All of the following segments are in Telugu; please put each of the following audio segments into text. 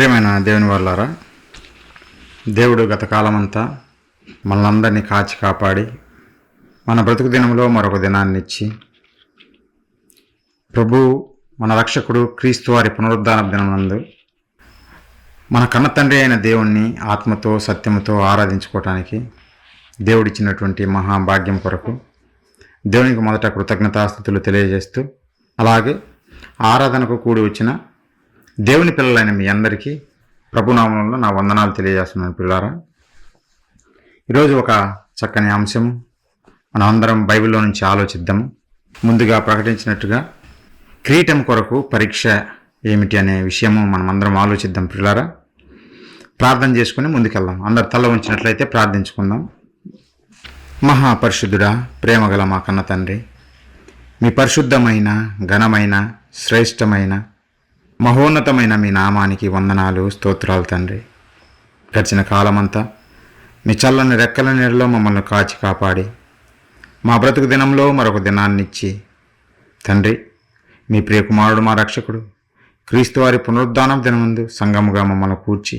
ప్రియమైన దేవుని వాళ్ళారా, దేవుడు గత కాలమంతా మనలందరినీ కాచి కాపాడి మన బ్రతుకు దినంలో మరొక దినాన్ని ఇచ్చి ప్రభు మన రక్షకుడు క్రీస్తు వారి పునరుద్ధాన దినమందు మన కన్న తండ్రి అయిన దేవుణ్ణి ఆత్మతో సత్యముతో ఆరాధించుకోవటానికి దేవుడిచ్చినటువంటి మహాభాగ్యం కొరకు దేవునికి మొదట కృతజ్ఞతాస్తుతులు తెలియజేస్తూ, అలాగే ఆరాధనకు కూడి వచ్చిన దేవుని పిల్లలైన మీ అందరికీ ప్రభునామంలో నా వందనాలు తెలియజేస్తున్నాను. పిల్లారా, ఈరోజు ఒక చక్కని అంశము మనం అందరం బైబిల్లో నుంచి ఆలోచిద్దాము. ముందుగా ప్రకటించినట్టుగా కిరీటం కొరకు పరీక్ష ఏమిటి అనే విషయము మనం అందరం ఆలోచిద్దాం. పిల్లారా, ప్రార్థన చేసుకుని ముందుకెళ్దాం. అందరు తల ఉంచినట్లయితే ప్రార్థించుకుందాం. మహాపరిశుద్ధుడా, ప్రేమగల మా కన్న తండ్రి, మీ పరిశుద్ధమైన ఘనమైన శ్రేష్టమైన మహోన్నతమైన మీ నామానికి వందనాలు, స్తోత్రాలు తండ్రి. గడిచిన కాలమంతా మీ చల్లని రెక్కల నీడలో మమ్మల్ని కాచి కాపాడి మా బ్రతుకు దినంలో మరొక దినాన్నిచ్చి తండ్రి, మీ ప్రియకుమారుడు మా రక్షకుడు క్రీస్తు వారి పునరుద్ధానం దినమందు సంఘముగా మమ్మల్ని కూర్చి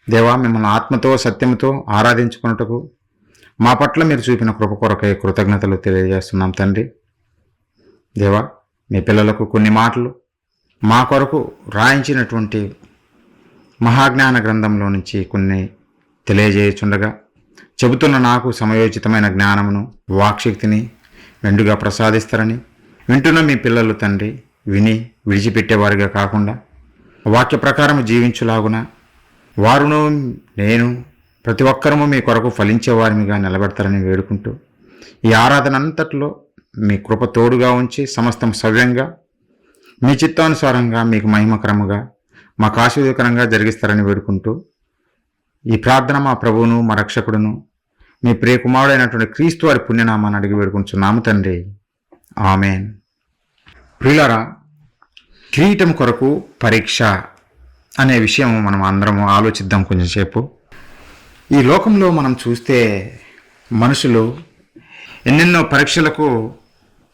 దేవా, మిమ్మల్ని ఆత్మతో సత్యముతో ఆరాధించుకున్నట్టుకు మా పట్ల మీరు చూపిన కృప కొరకై కృతజ్ఞతలు తెలియజేస్తున్నాం తండ్రి. దేవా, మీ పిల్లలకు కొన్ని మాటలు మా కొరకు రాయించినటువంటి మహాజ్ఞాన గ్రంథంలో నుంచి కొన్ని తెలియజేయుచుండగా చెబుతున్న నాకు సమయోచితమైన జ్ఞానమును వాక్శక్తిని మెండుగా ప్రసాదిస్తారని వింటున్న మీ పిల్లలు తండ్రి విని విడిచిపెట్టేవారిగా కాకుండా వాక్య ప్రకారం జీవించులాగున వారును నేను ప్రతి ఒక్కరము మీ కొరకు ఫలించేవారిగా నిలబెడతారని వేడుకుంటూ ఈ ఆరాధన అంతట్లో మీ కృప తోడుగా ఉంచి సమస్తం సవ్యంగా మీ చిత్తానుసారంగా మీకు మహిమకరముగా మాకు ఆశీర్వదకరంగా జరిగిస్తారని వేడుకుంటూ ఈ ప్రార్థన మా ప్రభువును మా రక్షకుడును మీ ప్రియకుమారుడైనటువంటి క్రీస్తు వారి పుణ్యనామాన్ని అడిగి వేడుకుంటున్నాము తండ్రి, ఆమెన్. ప్రియులారా, కిరీటం కొరకు పరీక్ష అనే విషయం మనం అందరం ఆలోచిద్దాం కొంచెంసేపు. ఈ లోకంలో మనం చూస్తే మనుషులు ఎన్నెన్నో పరీక్షలకు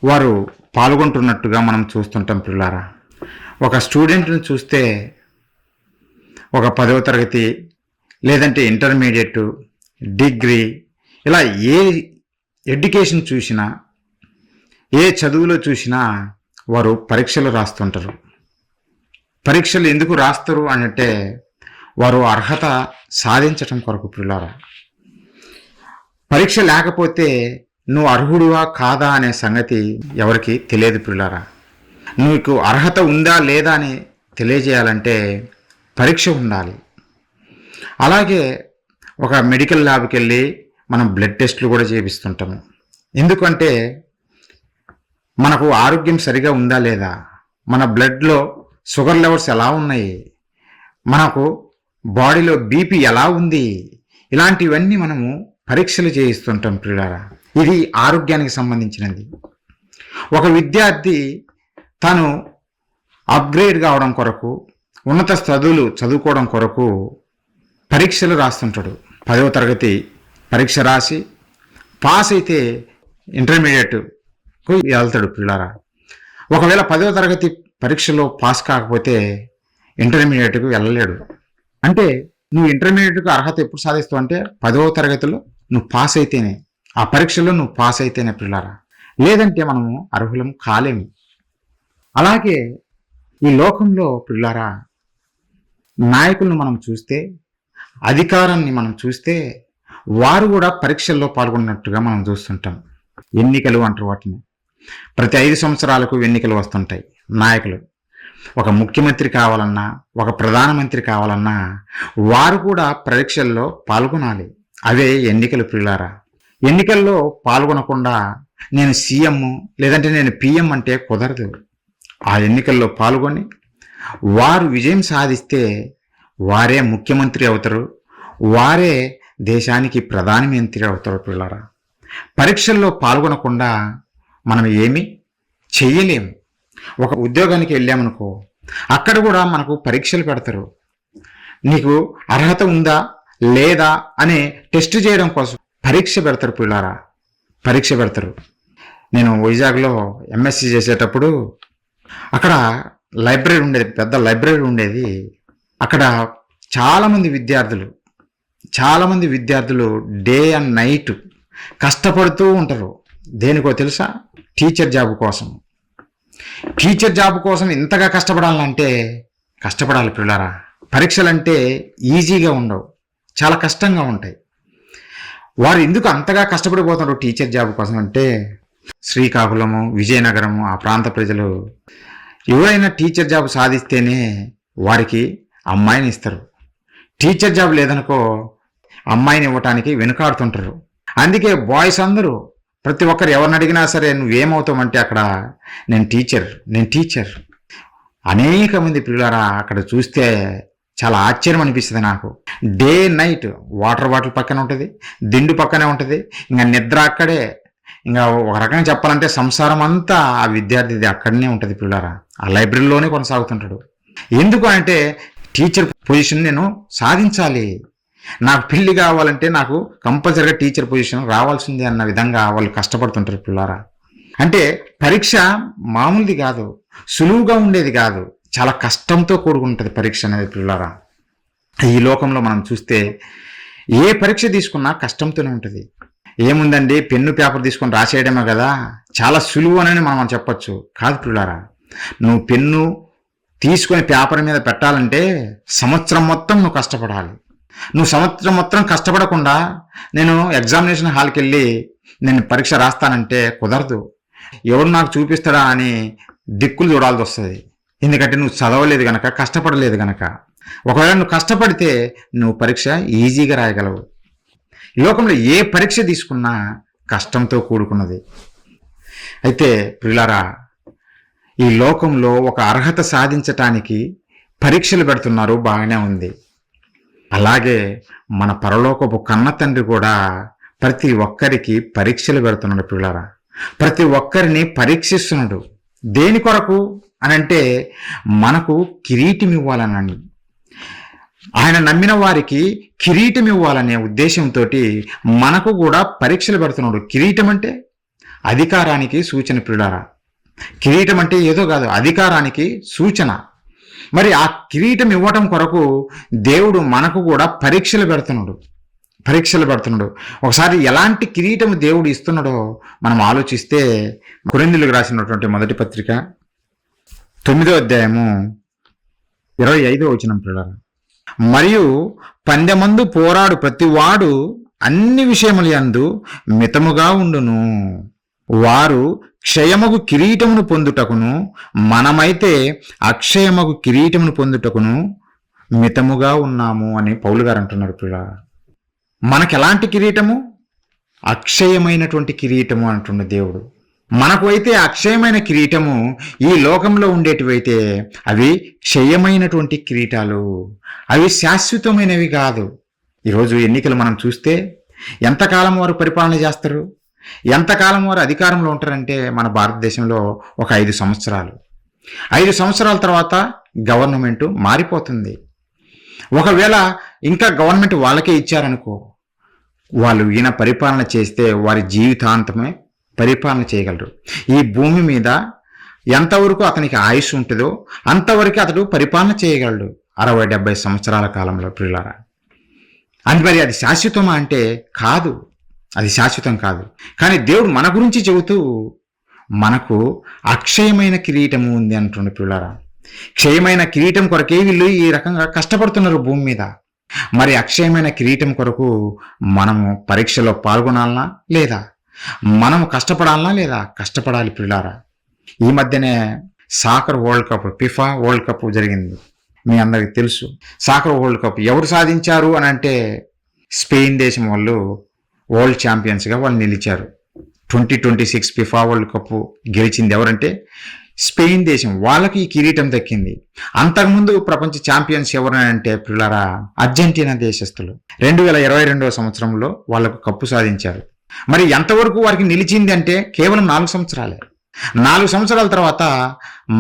వారు పాల్గొంటున్నట్టుగా మనం చూస్తుంటాం. పిల్లారా, ఒక స్టూడెంట్ని చూస్తే ఒక 10వ తరగతి లేదంటే ఇంటర్మీడియట్, డిగ్రీ, ఇలా ఏ ఎడ్యుకేషన్ చూసినా ఏ చదువులో చూసినా వారు పరీక్షలు రాస్తుంటారు. పరీక్షలు ఎందుకు రాస్తారు అంటే వారు అర్హత సాధించటం కొరకు. పిల్లారా, పరీక్ష లేకపోతే నువ్వు అర్హుడువా కాదా అనే సంగతి ఎవరికి తెలియదు. పిల్లారా, నీకు అర్హత ఉందా లేదా అని తెలియజేయాలంటే పరీక్ష ఉండాలి. అలాగే ఒక మెడికల్ ల్యాబ్కి వెళ్ళి మనం బ్లడ్ టెస్ట్లు కూడా చేపిస్తుంటాము. ఎందుకంటే మనకు ఆరోగ్యం సరిగా ఉందా లేదా, మన బ్లడ్లో షుగర్ లెవెల్స్ ఎలా ఉన్నాయి, మనకు బాడీలో బీపీ ఎలా ఉంది, ఇలాంటివన్నీ మనము పరీక్షలు చేయిస్తుంటాం. పిల్లారా, ఇది ఆరోగ్యానికి సంబంధించినది. ఒక విద్యార్థి తను అప్గ్రేడ్ కావడం కొరకు, ఉన్నత చదువులు చదువుకోవడం కొరకు పరీక్షలు రాస్తుంటాడు. 10వ తరగతి పరీక్ష రాసి పాస్ అయితే ఇంటర్మీడియట్కు వెళ్తాడు. పిల్లారా, ఒకవేళ 10వ తరగతి పరీక్షలో పాస్ కాకపోతే ఇంటర్మీడియట్కు వెళ్ళలేడు. అంటే నువ్వు ఇంటర్మీడియట్కు అర్హత ఎప్పుడు సాధిస్తావు అంటే 10వ తరగతిలో నువ్వు పాస్ అయితేనే, ఆ పరీక్షలో నువ్వు పాస్ అయితేనే. పిల్లారా, లేదంటే మనము అర్హులం కాలేము. అలాగే ఈ లోకంలో పిల్లారా, నాయకులను మనం చూస్తే, అధికారాన్ని మనం చూస్తే వారు కూడా పరీక్షల్లో పాల్గొన్నట్టుగా మనం చూస్తుంటాం. ఎన్నికలు అంటారు వాటిని. ప్రతి 5 సంవత్సరాలకు ఎన్నికలు వస్తుంటాయి. నాయకులు ఒక ముఖ్యమంత్రి కావాలన్నా, ఒక ప్రధానమంత్రి కావాలన్నా వారు కూడా పరీక్షల్లో పాల్గొనాలి. అవే ఎన్నికలు. పిల్లారా, ఎన్నికల్లో పాల్గొనకుండా నేను సీఎం లేదంటే నేను పిఎం అంటే కుదరదు. ఆ ఎన్నికల్లో పాల్గొని వారు విజయం సాధిస్తే వారే ముఖ్యమంత్రి అవుతారు, వారే దేశానికి ప్రధానమంత్రి అవుతారు. పిల్లారా, పరీక్షల్లో పాల్గొనకుండా మనం ఏమీ చెయ్యలేము. ఒక ఉద్యోగానికి వెళ్ళామనుకో, అక్కడ కూడా మనకు పరీక్షలు పెడతారు. నీకు అర్హత ఉందా లేదా అనే టెస్ట్ చేయడం కోసం పరీక్ష పెడతారు. పిల్లారా, పరీక్ష పెడతారు. నేను వైజాగ్లో ఎంఎస్సి చేసేటప్పుడు అక్కడ లైబ్రరీ ఉండేది, పెద్ద లైబ్రరీ ఉండేది. అక్కడ చాలామంది విద్యార్థులు డే అండ్ నైట్ కష్టపడుతూ ఉంటారు. దేనికో తెలుసా? టీచర్ జాబ్ కోసం ఇంతగా కష్టపడాలి పిల్లరా. పరీక్షలు అంటే ఈజీగా ఉండవు, చాలా కష్టంగా ఉంటాయి. వారు ఎందుకు అంతగా కష్టపడిపోతున్నారు టీచర్ జాబ్ కోసం అంటే, శ్రీకాకుళము, విజయనగరము ఆ ప్రాంత ప్రజలు ఎవరైనా టీచర్ జాబ్ సాధిస్తేనే వారికి అమ్మాయిని ఇస్తారు. టీచర్ జాబ్ లేదనుకో అమ్మాయిని ఇవ్వటానికి వెనుకాడుతుంటారు. అందుకే బాయ్స్ అందరూ ప్రతి ఒక్కరు ఎవరిని అడిగినా సరే నువ్వేమవుతావంటే అక్కడ నేను టీచర్. అనేక మంది పిల్లరా అక్కడ చూస్తే చాలా ఆశ్చర్యం అనిపిస్తుంది నాకు. డే నైట్ వాటర్ బాటిల్ పక్కన ఉంటుంది, దిండు పక్కనే ఉంటుంది, ఇంకా నిద్ర అక్కడే. ఇంకా ఒక రకంగా చెప్పాలంటే సంసారం అంతా ఆ విద్యార్థిది అక్కడనే ఉంటుంది పిల్లరా. ఆ లైబ్రరీలోనే కొనసాగుతుంటాడు. ఎందుకు అంటే టీచర్ పొజిషన్ నేను సాధించాలి, నాకు పెళ్లి కావాలంటే నాకు కంపల్సరీగా టీచర్ పొజిషన్ రావాల్సిందే అన్న విధంగా వాళ్ళు కష్టపడుతుంటారు పిల్లారా. అంటే పరీక్ష మామూలుది కాదు, సులువుగా ఉండేది కాదు, చాలా కష్టంతో కూడుకుంటుంది పరీక్ష అనేది పిల్లారా. ఈ లోకంలో మనం చూస్తే ఏ పరీక్ష తీసుకున్నా కష్టంతోనే ఉంటుంది. ఏముందండి, పెన్ను పేపర్ తీసుకొని రాసేయడమే కదా, చాలా సులువు అని మనం చెప్పొచ్చు. కాదు పిల్లారా, నువ్వు పెన్ను తీసుకొని పేపర్ మీద పెట్టాలంటే సంవత్సరం మొత్తం నువ్వు కష్టపడాలి. నువ్వు సంవత్సరం మొత్తం కష్టపడకుండా నేను ఎగ్జామినేషన్ హాల్కి వెళ్ళి నేను పరీక్ష రాస్తానంటే కుదరదు. ఎవరు నాకు చూపిస్తాడా అని దిక్కులు చూడాల్సి వస్తుంది. ఎందుకంటే నువ్వు చదవలేదు గనక, కష్టపడలేదు గనక. ఒకవేళ నువ్వు కష్టపడితే నువ్వు పరీక్ష ఈజీగా రాయగలవు. ఈ లోకంలో ఏ పరీక్ష తీసుకున్నా కష్టంతో కూడుకున్నది. అయితే పిల్లారా, ఈ లోకంలో ఒక అర్హత సాధించటానికి పరీక్షలు పెడుతున్నారు, బాగానే ఉంది. అలాగే మన పరలోకపు కన్న తండ్రి కూడా ప్రతి ఒక్కరికి పరీక్షలు పెడుతున్నాడు పిల్లారా. ప్రతి ఒక్కరిని పరీక్షిస్తున్నాడు. దేని కొరకు అనంటే మనకు కిరీటం ఇవ్వాలని, ఆయన నమ్మిన వారికి కిరీటం ఇవ్వాలనే ఉద్దేశంతో మనకు కూడా పరీక్షలు పెడుతున్నాడు. కిరీటం అంటే అధికారానికి సూచన పిల్లారా. కిరీటం అంటే ఏదో కాదు, అధికారానికి సూచన. మరి ఆ కిరీటం ఇవ్వటం కొరకు దేవుడు మనకు కూడా పరీక్షలు పెడుతున్నాడు. ఒకసారి ఎలాంటి కిరీటం దేవుడు ఇస్తున్నాడో మనం ఆలోచిస్తే, కొరింథీయులకు రాసినటువంటి మొదటి పత్రిక 9వ అధ్యాయము 25వ వచనం పిల్లలు, మరియు పందెమందు పోరాడు ప్రతివాడు అన్ని విషయములందు మితముగా ఉండును, వారు క్షయమగు కిరీటమును పొందుటకును మనమైతే అక్షయమగు కిరీటమును పొందుటకును మితముగా ఉన్నాము అని పౌలు గారు అంటున్నారు పిల్లలు. మనకు ఎలాంటి కిరీటము? అక్షయమైనటువంటి కిరీటము అంటున్న దేవుడు. మనకు అయితే అక్షయమైన కిరీటము, ఈ లోకంలో ఉండేటివైతే అవి క్షయమైనటువంటి కిరీటాలు, అవి శాశ్వతమైనవి కాదు. ఈరోజు ఎన్నికలు మనం చూస్తే ఎంతకాలం వారు పరిపాలన చేస్తారు, ఎంతకాలం వారు అధికారంలో ఉంటారంటే మన భారతదేశంలో ఒక 5 సంవత్సరాలు. 5 సంవత్సరాల తర్వాత గవర్నమెంట్ మారిపోతుంది. ఒకవేళ ఇంకా గవర్నమెంట్ వాళ్ళకే ఇచ్చారనుకో, వాళ్ళు ఈయన పరిపాలన చేస్తే వారి జీవితాంతమే పరిపాలన చేయగలరు. ఈ భూమి మీద ఎంతవరకు అతనికి ఆయుష్ ఉంటుందో అంతవరకు అతడు పరిపాలన చేయగలడు, 60-70 సంవత్సరాల కాలంలో పిల్లారా. అని మరి అది శాశ్వతమా అంటే కాదు, అది శాశ్వతం కాదు. కానీ దేవుడు మన గురించి చెబుతూ మనకు అక్షయమైన కిరీటము ఉంది అంటుండే పిల్లారా. క్షయమైన కిరీటం కొరకే వీళ్ళు ఈ రకంగా కష్టపడుతున్నారు భూమి మీద. మరి అక్షయమైన కిరీటం కొరకు మనము పరీక్షలో పాల్గొనాలనా లేదా? మనము కష్టపడాలనా లేదా? కష్టపడాలి పిల్లారా. ఈ మధ్యనే soccer world cup, FIFA world cup జరిగింది. మీ అందరికి తెలుసు. సాకర్ వరల్డ్ కప్ ఎవరు సాధించారు అని అంటే స్పెయిన్ దేశం వాళ్ళు వరల్డ్ ఛాంపియన్స్గా వాళ్ళు నిలిచారు. 2026 ఫిఫా వరల్డ్ కప్ గెలిచింది ఎవరంటే స్పెయిన్ దేశం. వాళ్ళకి ఈ కిరీటం దక్కింది. అంతకుముందు ప్రపంచ ఛాంపియన్స్ ఎవరంటే పిల్లరా అర్జెంటీనా దేశస్తులు. 2022వ సంవత్సరంలో వాళ్ళకు కప్పు సాధించారు. మరి ఎంతవరకు వారికి నిలిచింది అంటే కేవలం 4 సంవత్సరాలే. 4 సంవత్సరాల తర్వాత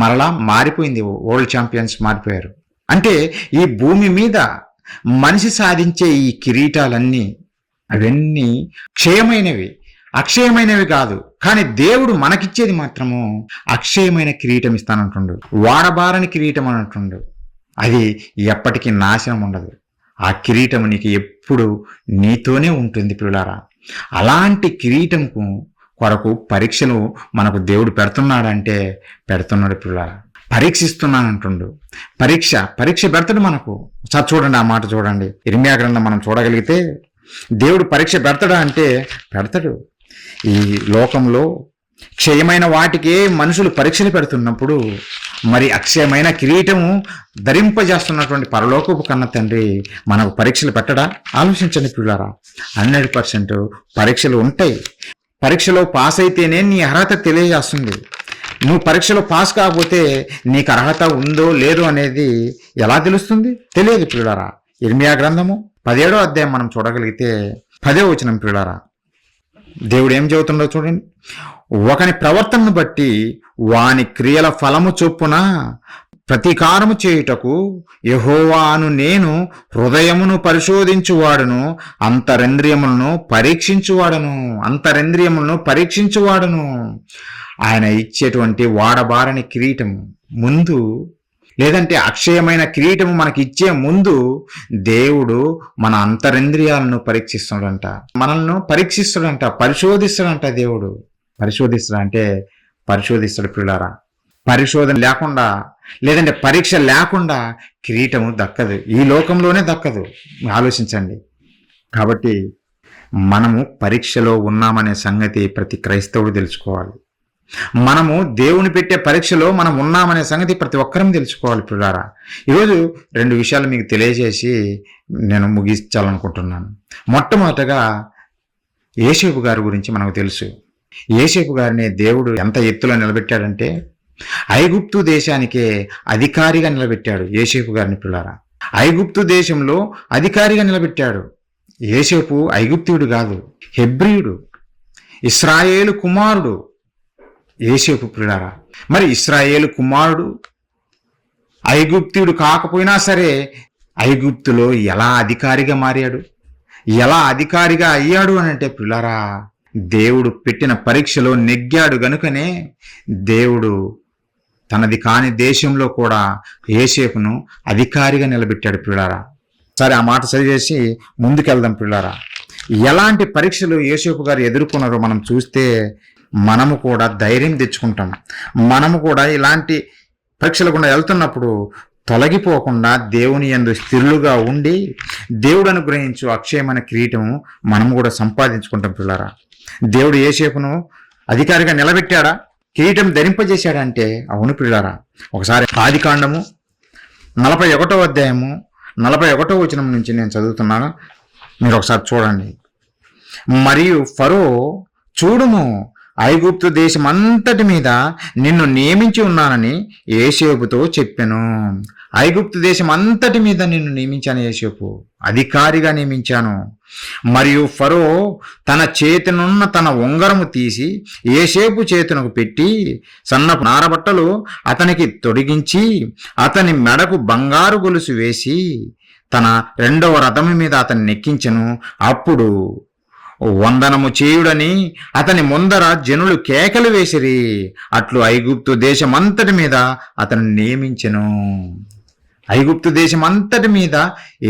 మరలా మారిపోయింది, వరల్డ్ ఛాంపియన్స్ మారిపోయారు. అంటే ఈ భూమి మీద మనిషి సాధించే ఈ కిరీటాలన్నీ అవన్నీ క్షయమైనవి, అక్షయమైనవి కాదు. కానీ దేవుడు మనకిచ్చేది మాత్రము అక్షయమైన కిరీటం ఇస్తానంటుండు, వాడబారని కిరీటం అని అంటుండు. అది ఎప్పటికీ నాశనం ఉండదు. ఆ కిరీటం నీకు ఎప్పుడు నీతోనే ఉంటుంది ప్రియులారా. అలాంటి కిరీటంకు కొరకు పరీక్షలు మనకు దేవుడు పెడుతున్నాడంటే పెడుతున్నాడు ప్రియులారా. పరీక్షిస్తున్నానంటుండు. పరీక్ష పెడతాడు మనకు. సార్ చూడండి, ఆ మాట చూడండి. ఇర్మియా గ్రంథం మనం చూడగలిగితే దేవుడు పరీక్ష పెడతాడా అంటే పెడతాడు. ఈ లోకంలో క్షయమైన వాటికే మనుషులు పరీక్షలు పెడుతున్నప్పుడు మరి అక్షయమైన కిరీటము ధరింపజేస్తున్నటువంటి పరలోకపు కన్న తండ్రి మనకు పరీక్షలు పెట్టడా? ఆలోచించండి పిల్లారా. 100% పరీక్షలు ఉంటాయి. పరీక్షలో పాస్ అయితేనే నీ అర్హత తెలియజేస్తుంది. నువ్వు పరీక్షలో పాస్ కాకపోతే నీకు అర్హత ఉందో లేదో అనేది ఎలా తెలుస్తుంది? తెలియదు పిల్లారా. ఇర్మియా గ్రంథము 17వ అధ్యాయం మనం చూడగలిగితే 10వ వచనం పిల్లారా. దేవుడు ఏం చెబుతుండో చూడండి. ఒకని ప్రవర్తనను బట్టి వాని క్రియల ఫలము చొప్పున ప్రతీకారము చేయుటకు యెహోవాను నేను హృదయమును పరిశోధించువాడును, అంతరింద్రియములను పరీక్షించువాడును. ఆయన ఇచ్చేటువంటి వాడబారని కిరీటము ముందు, లేదంటే అక్షయమైన కిరీటము మనకి ఇచ్చే ముందు దేవుడు మన అంతరింద్రియాలను పరీక్షిస్తాడంట, మనల్ని పరీక్షిస్తాడంట, పరిశోధిస్తాడంట. దేవుడు పరిశోధిస్తాడు పిల్లారా. పరిశోధన లేకుండా, లేదంటే పరీక్ష లేకుండా కిరీటము దక్కదు, ఈ లోకంలోనే దక్కదు. ఆలోచించండి. కాబట్టి మనము పరీక్షలో ఉన్నామనే సంగతి ప్రతి క్రైస్తవుడు తెలుసుకోవాలి. మనము దేవుని పెట్టే పరీక్షలో మనం ఉన్నామనే సంగతి ప్రతి ఒక్కరం తెలుసుకోవాలి పిల్లారా. ఈరోజు 2 విషయాలు మీకు తెలియజేసి నేను ముగించాలనుకుంటున్నాను. మొట్టమొదటగా యోసేపు గారి గురించి మనకు తెలుసు. యోసేపు గారిని దేవుడు ఎంత ఎత్తులో నిలబెట్టాడంటే ఐగుప్తు దేశానికే అధికారిగా నిలబెట్టాడు యోసేపు గారిని పిల్లారా. ఐగుప్తు దేశంలో అధికారిగా నిలబెట్టాడు. యోసేపు ఐగుప్తీయుడు కాదు, హెబ్రీయుడు, ఇశ్రాయేలు కుమారుడు యోసేపు పిల్లారా. మరి ఇశ్రాయేలు కుమారుడు ఐగుప్తీయుడు కాకపోయినా సరే ఐగుప్తులో ఎలా అధికారిగా మారాడు, ఎలా అధికారిగా అయ్యాడు అని అంటే పిల్లారా, దేవుడు పెట్టిన పరీక్షలో నెగ్గాడు గనుకనే దేవుడు తనది కాని దేశంలో కూడా యోసేపును అధికారిగా నిలబెట్టాడు పిల్లారా. సరే, ఆ మాట చదివేసి ముందుకెళ్దాం పిల్లారా. ఎలాంటి పరీక్షలు యోసేపు గారు ఎదుర్కొన్నారో మనం చూస్తే మనము కూడా ధైర్యం తెచ్చుకుంటాం. మనము కూడా ఇలాంటి పరీక్షలు గుండా వెళ్తున్నప్పుడు తొలగిపోకుండా దేవుని యందు స్థిరులుగా ఉండి దేవుడు అనుగ్రహించు అక్షయమైన కిరీటం మనము కూడా సంపాదించుకుంటాం పిల్లారా. దేవుడు యోసేపును అధికారిగా నిలబెట్టాడా, కిరీటం ధరింపజేశాడంటే అవును పిల్లారా. ఒకసారి ఆదికాండము 41వ అధ్యాయము 41వ వచనం నుంచి నేను చదువుతున్నాను, మీరు ఒకసారి చూడండి. మరియు ఫరో, చూడుము, ఐగుప్తు దేశం అంతటి మీద నిన్ను నియమించి ఉన్నానని యోసేపుతో చెప్పెను. ఐగుప్తు దేశం అంతటి మీద నిన్ను నియమించాను, యోసేపు అధికారిగా నియమించాను. మరియు ఫరో తన చేతినున్న తన ఉంగరము తీసి యోసేపు చేతునకు పెట్టి సన్నపు నారబట్టలు అతనికి తొడిగించి అతని మెడకు బంగారు గొలుసు వేసి తన 2వ రథము మీద అతన్ని నెక్కించెను. అప్పుడు వందనము చేయుడని అతని ముందర జనులు కేకలు వేసిరి. అట్లు ఐగుప్తు దేశమంతటి మీద అతను నియమించెను. ఐగుప్తు దేశమంతటి మీద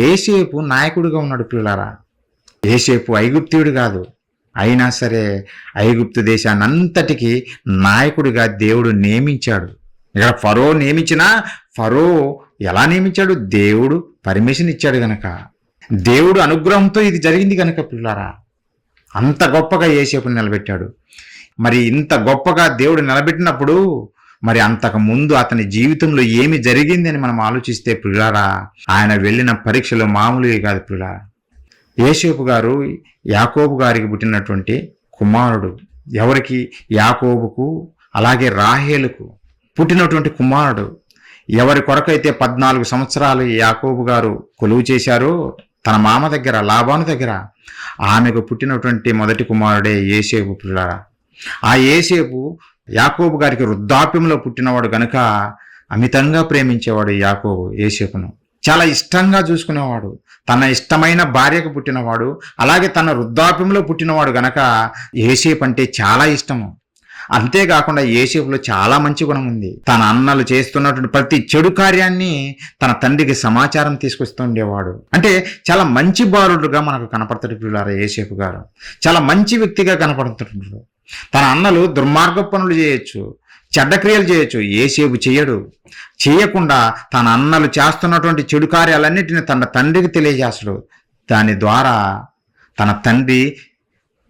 యోసేపు నాయకుడిగా ఉన్నాడు పిల్లారా. యోసేపు ఐగుప్తీయుడు కాదు, అయినా సరే ఐగుప్తు దేశాన్నంతటికి నాయకుడిగా దేవుడు నియమించాడు. ఇక్కడ ఫరో నియమించినా ఫరో ఎలా నియమించాడు? దేవుడు పర్మిషన్ ఇచ్చాడు గనక, దేవుడు అనుగ్రహంతో ఇది జరిగింది గనక పిల్లారా. అంత గొప్పగా యోసేపుని నిలబెట్టాడు. మరి ఇంత గొప్పగా దేవుడు నిలబెట్టినప్పుడు మరి అంతకు ముందు అతని జీవితంలో ఏమి జరిగింది అని మనం ఆలోచిస్తే పిల్లారా, ఆయన వెళ్ళిన పరీక్షలు మామూలుగా కాదు పిల్లారా. యోసేపు గారు యాకోబు గారికి పుట్టినటువంటి కుమారుడు. ఎవరికి? యాకోబుకు అలాగే రాహేలుకు పుట్టినటువంటి కుమారుడు. ఎవరి కొరకైతే 14 సంవత్సరాలు యాకోబు గారు కొలువు చేశారో తన మామ దగ్గర, లాబాను దగ్గర, ఆమెకు పుట్టినటువంటి మొదటి కుమారుడే యోసేపు పిల్లారా. ఆ యోసేపు యాకోబు గారికి వృద్ధాప్యంలో పుట్టినవాడు గనుక అమితంగా ప్రేమించేవాడు యాకోబు యోసేపును. చాలా ఇష్టంగా చూసుకునేవాడు. తన ఇష్టమైన భార్యకు పుట్టినవాడు, అలాగే తన వృద్ధాప్యంలో పుట్టినవాడు గనక యోసేపు అంటే చాలా ఇష్టము. అంతేకాకుండా యోసేపులో చాలా మంచి గుణం ఉంది. తన అన్నలు చేస్తున్నటువంటి ప్రతి చెడు కార్యాన్ని తన తండ్రికి సమాచారం తీసుకొస్తుండేవాడు. అంటే చాలా మంచి బాలుడుగా మనకు కనపడతాడు పిల్లారా యోసేపు గారు. చాలా మంచి వ్యక్తిగా కనపడుతున్నాడు. తన అన్నలు దుర్మార్గ పనులు చేయొచ్చు, చెడ్డ క్రియలు చేయొచ్చు, యోసేపు చేయడు. చేయకుండా తన అన్నలు చేస్తున్నటువంటి చెడు కార్యాలన్నిటిని తన తండ్రికి తెలియజేస్తాడు. దాని ద్వారా తన తండ్రి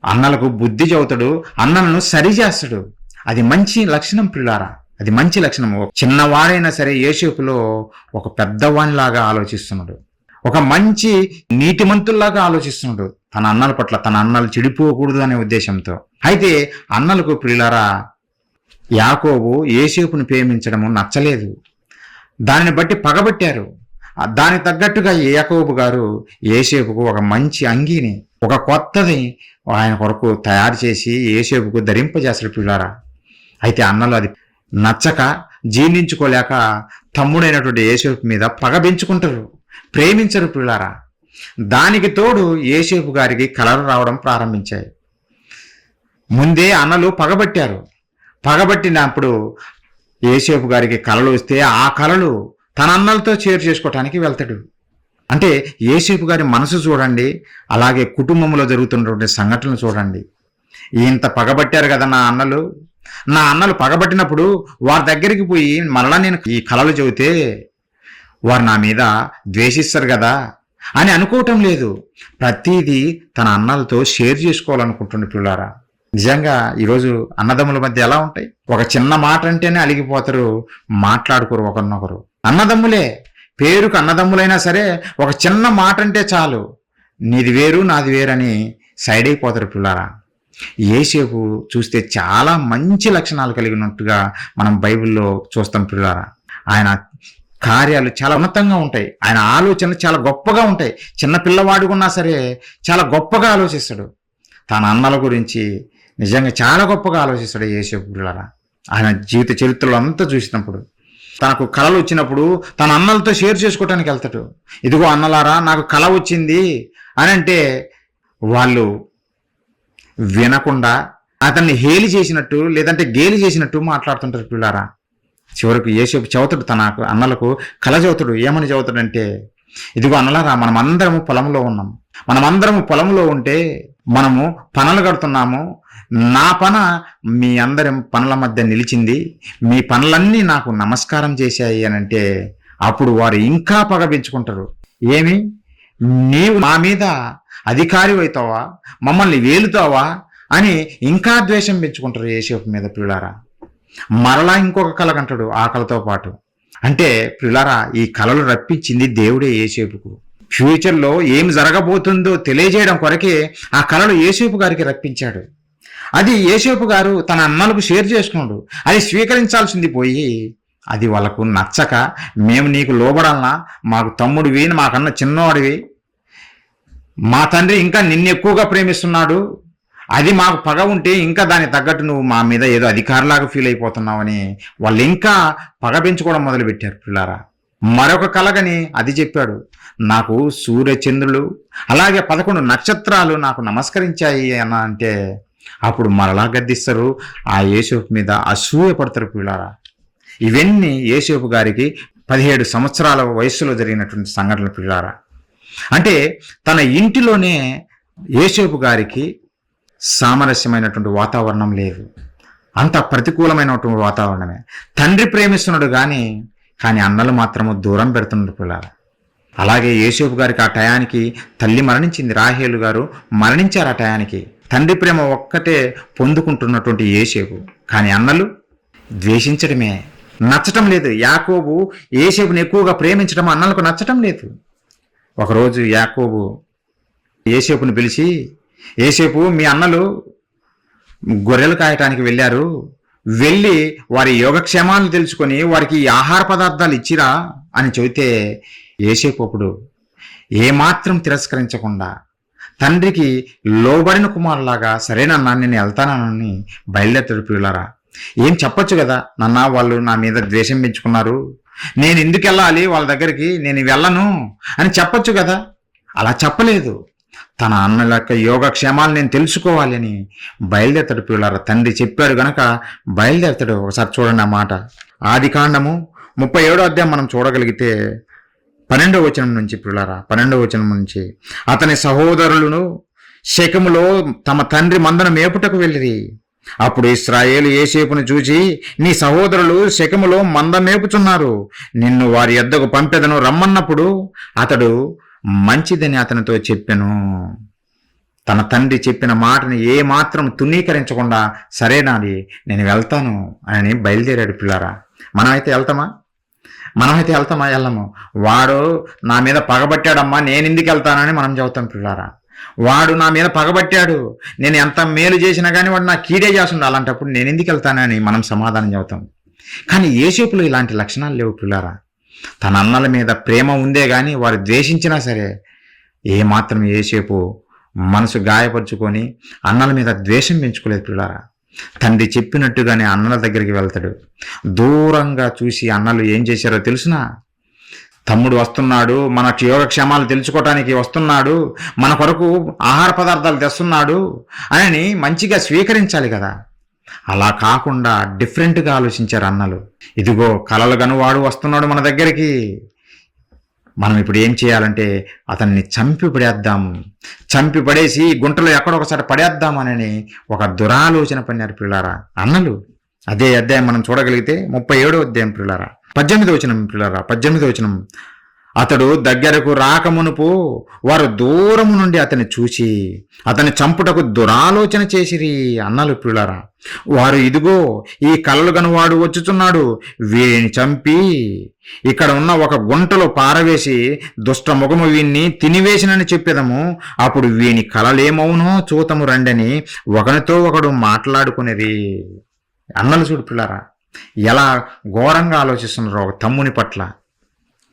అన్నలకు బుద్ధి చెబుతాడు, అన్నలను సరిచేస్తాడు. అది మంచి లక్షణం పిల్లారా, అది మంచి లక్షణము. చిన్నవాడైనా సరే యోసేపులో ఒక పెద్దవానిలాగా ఆలోచిస్తున్నాడు, ఒక మంచి నీతిమంతుల్లాగా ఆలోచిస్తున్నాడు తన అన్నల పట్ల. తన అన్నలు చెడిపోకూడదు అనే ఉద్దేశంతో. అయితే అన్నలకు పిల్లారా యాకోబు యోసేపును ప్రేమించడము నచ్చలేదు. దానిని బట్టి పగబట్టారు. దానికి తగ్గట్టుగా యాకోబు గారు యోసేపుకు ఒక మంచి అంగీని, ఒక కొత్తది ఆయన కొరకు తయారు చేసి యోసేపుకు ధరింపజేస్తాడు పిల్లారా. అయితే అన్నలు అది నచ్చక జీర్ణించుకోలేక తమ్ముడైనటువంటి యోసేపు మీద పగ పెంచుకుంటారు, ప్రేమించరు పిల్లారా. దానికి తోడు యోసేపు గారికి కలలు రావడం ప్రారంభించాయి. ముందే అన్నలు పగబట్టారు. పగబట్టినప్పుడు యోసేపు గారికి కలలు వస్తే ఆ కలలు తన అన్నలతో షేర్ చేసుకోవటానికి వెళ్తాడు. అంటే యోసేపు గారి మనసు చూడండి, అలాగే కుటుంబంలో జరుగుతున్నటువంటి సంఘటనలు చూడండి. ఇంత పగబట్టారు కదా నా అన్నలు పగబట్టినప్పుడు వారి దగ్గరికి పోయి మరలా నేను ఈ కలలు చెబితే వారు నా మీద ద్వేషిస్తారు కదా అని అనుకోవటం లేదు. ప్రతిదీ తన అన్నలతో షేర్ చేసుకోవాలనుకుంటున్న పిల్లారా. నిజంగా ఈరోజు అన్నదమ్ముల మధ్య ఎలా ఉంటాయి? ఒక చిన్న మాట అంటేనే అలిగిపోతారు, మాట్లాడుకోరు ఒకరినొకరు. అన్నదమ్ములే, పేరుకు అన్నదమ్ములైనా సరే ఒక చిన్న మాట అంటే చాలు నీది వేరు నాది వేరని సైడ్ అయిపోతారు పిల్లారా. యోసేపు చూస్తే చాలా మంచి లక్షణాలు కలిగినట్టుగా మనం బైబిల్లో చూస్తాం పిల్లారా. ఆయన కార్యాలు చాలా ఉన్నతంగా ఉంటాయి, ఆయన ఆలోచనలు చాలా గొప్పగా ఉంటాయి. చిన్న పిల్లవాడుకున్నా సరే చాలా గొప్పగా ఆలోచిస్తాడు. తన అన్నల గురించి నిజంగా చాలా గొప్పగా ఆలోచిస్తాడు యోసేపు పిల్లారా. ఆయన జీవిత చరిత్రలో అంతా చూసినప్పుడు తనకు కళలు వచ్చినప్పుడు తన అన్నలతో షేర్ చేసుకోవటానికి వెళ్తాడు. ఇదిగో అన్నలారా నాకు కళ వచ్చింది అని అంటే వాళ్ళు వినకుండా అతన్ని హేలి చేసినట్టు లేదంటే గేలి చేసినట్టు మాట్లాడుతుంటారు పిల్లారా. చివరకు యోసేపు చదువుతాడు, తన అన్నలకు కళ చదువుతాడు. ఏమని చదువుతాడంటే, ఇదిగో అన్నలారా మనమందరము పొలంలో ఉన్నాం, మనమందరము పొలంలో ఉంటే మనము పనులు కడుతున్నాము. నా పన మీ అందరి పనుల మధ్య నిలిచింది, మీ పనులన్నీ నాకు నమస్కారం చేశాయి అని అంటే అప్పుడు వారు ఇంకా పగ పెంచుకుంటారు. ఏమి, నీవు మా మీద అధికారి అవుతావా, మమ్మల్ని వేలుతావా అని ఇంకా ద్వేషం పెంచుకుంటారు యోసేపు మీద పిల్లారా. మరలా ఇంకొక కళ కంటాడు ఆ కళతో పాటు. అంటే పిల్లారా ఈ కళలు రప్పించింది దేవుడే యోసేపుకు. ఫ్యూచర్లో ఏం జరగబోతుందో తెలియజేయడం కొరకే ఆ కళలు యోసేపు గారికి రప్పించాడు. అది యోసేపు గారు తన అన్నలకు షేర్ చేసుకున్నాడు. అది స్వీకరించాల్సింది పోయి అది వాళ్ళకు నచ్చక, మేము నీకు లోబడాలనా, మాకు తమ్ముడివి, మాకన్నా చిన్నవాడివి, మా తండ్రి ఇంకా నిన్ను ఎక్కువగా ప్రేమిస్తున్నాడు, అది మాకు పగ ఉంటే ఇంకా దాన్ని తగ్గట్టు నువ్వు మా మీద ఏదో అధికారులాగా ఫీల్ అయిపోతున్నావని వాళ్ళు ఇంకా పగ పెంచుకోవడం మొదలుపెట్టారు పిల్లారా. మరొక కలగని అది చెప్పాడు, నాకు సూర్యచంద్రులు అలాగే 11 నక్షత్రాలు నాకు నమస్కరించాయి అన్న అంటే అప్పుడు మరలా గద్దిస్తారు, ఆ యోసేపు మీద అసూయ పడతారు పిల్లారా. ఇవన్నీ యోసేపు గారికి 17 సంవత్సరాల వయస్సులో జరిగినటువంటి సంఘటనలు పిల్లారా. అంటే తన ఇంటిలోనే యోసేపు గారికి సామరస్యమైనటువంటి వాతావరణం లేదు, అంత ప్రతికూలమైనటువంటి వాతావరణమే. తండ్రి ప్రేమిస్తున్నాడు కానీ అన్నలు మాత్రము దూరం పెడుతున్నాడు పిల్లారా. అలాగే యోసేపు గారికి ఆ టయానికి తల్లి మరణించింది, రాహేలు గారు మరణించారు ఆ టయానికి. తండ్రి ప్రేమ ఒక్కటే పొందుకుంటున్నటువంటి యోసేపు, కానీ అన్నలు ద్వేషించడమే, నచ్చటం లేదు. యాకోబు యోసేపుని ఎక్కువగా ప్రేమించడం అన్నలకు నచ్చటం లేదు. ఒకరోజు యాకోబు యోసేపుని పిలిచి, యోసేపు మీ అన్నలు గొర్రెలు కాయటానికి వెళ్ళారు, వెళ్ళి వారి యోగక్షేమాలు తెలుసుకొని వారికి ఆహార పదార్థాలు ఇచ్చిరా అని చెబితే యోసేపు అప్పుడు ఏమాత్రం తిరస్కరించకుండా తండ్రికి లోబడిన కుమారులాగా సరేనన్నా నేను వెళ్తానని బయలుదేరుతాడు పిల్లారా. ఏం చెప్పొచ్చు కదా, నాన్న వాళ్ళు నా మీద ద్వేషం పెంచుకున్నారు, నేను ఎందుకు వెళ్ళాలి వాళ్ళ దగ్గరికి, నేను వెళ్ళను అని చెప్పొచ్చు కదా. అలా చెప్పలేదు. తన అన్నల యొక్క యోగక్షేమాలు నేను తెలుసుకోవాలి అని బయలుదేరతాడు పిల్లారా. తండ్రి చెప్పాడు గనక బయలుదేరతాడు. ఒకసారి చూడండి ఆ మాట. ఆదికాండము 37వ అధ్యాయం మనం చూడగలిగితే 12వ వచనం నుంచి పిల్లారా, 12వ వచనం నుంచి, అతని సహోదరులను శెకెములో తమ తండ్రి మందను మేపుటకు వెళ్ళిరి. అప్పుడు ఇశ్రాయేలు యోసేపును చూచి, నీ సహోదరులు శెకెములో మంద మేపుచున్నారు, నిన్ను వారి యొద్దకు పంపెదను రమ్మన్నప్పుడు అతడు మంచిదని అతనితో చెప్పెను. తన తండ్రి చెప్పిన మాటని ఏ మాత్రం తునీకరించకుండా సరేనాది నేను వెళ్తాను అని బయలుదేరాడు పిల్లారా. మనమైతే వెళ్తామా? వెళ్ళము. వాడు నా మీద పగబట్టాడమ్మా, నేను ఎందుకు వెళ్తానని మనం చెబుతాం పిల్లారా. వాడు నా మీద పగబట్టాడు, నేను ఎంత మేలు చేసినా కానీ వాడు నా కీడే చేస్తుండే, అలాంటప్పుడు నేను ఎందుకు వెళ్తానని మనం సమాధానం చెబుతాం. కానీ యోసేపులో ఇలాంటి లక్షణాలు లేవు పిల్లారా. తన అన్నల మీద ప్రేమ ఉందే కానీ వారు ద్వేషించినా సరే ఏమాత్రం యోసేపు మనసు గాయపరుచుకొని అన్నల మీద ద్వేషం పెంచుకోలేదు పిల్లారా. తండ్రి చెప్పినట్టుగానే అన్నల దగ్గరికి వెళ్తాడు. దూరంగా చూసి అన్నలు ఏం చేశారో తెలుసునా? తమ్ముడు వస్తున్నాడు, మన యోగక్షేమాలు తెలుసుకోవటానికి వస్తున్నాడు, మన కొరకు ఆహార పదార్థాలు తెస్తున్నాడు అని మంచిగా స్వీకరించాలి కదా. అలా కాకుండా డిఫరెంట్గా ఆలోచించారు అన్నలు. ఇదిగో కలలు గనువాడు వస్తున్నాడు మన దగ్గరికి, మనం ఇప్పుడు ఏం చేయాలంటే అతన్ని చంపి పడేసి గుంటలో ఎక్కడొకసారి పడేద్దామని ఒక దురాలోచన పన్నారు పిల్లారా అన్నలు. అదే అధ్యాయం మనం చూడగలిగితే 37వ అధ్యాయం పిల్లారా, 18వ వచనం పిల్లారా, 18వ వచనం. అతడు దగ్గరకు రాకమునుపు వారు దూరము నుండి అతన్ని చూచి అతన్ని చంపుటకు దురాలోచన చేసిరి అన్నలు పిల్లారా. వారు, ఇదిగో ఈ కలలు గనువాడు వచ్చుచున్నాడు, వీరిని చంపి ఇక్కడ ఉన్న ఒక గుంటలో పారవేసి దుష్ట ముఖము వీణ్ణి తినివేసినని చెప్పేదము, అప్పుడు వీని కలలేమవునో చూతము రండని ఒకరితో ఒకడు మాట్లాడుకునేది. అన్నలు చూడు పిల్లారా, ఎలా ఘోరంగా ఆలోచిస్తున్నారు ఒక తమ్ముని పట్ల.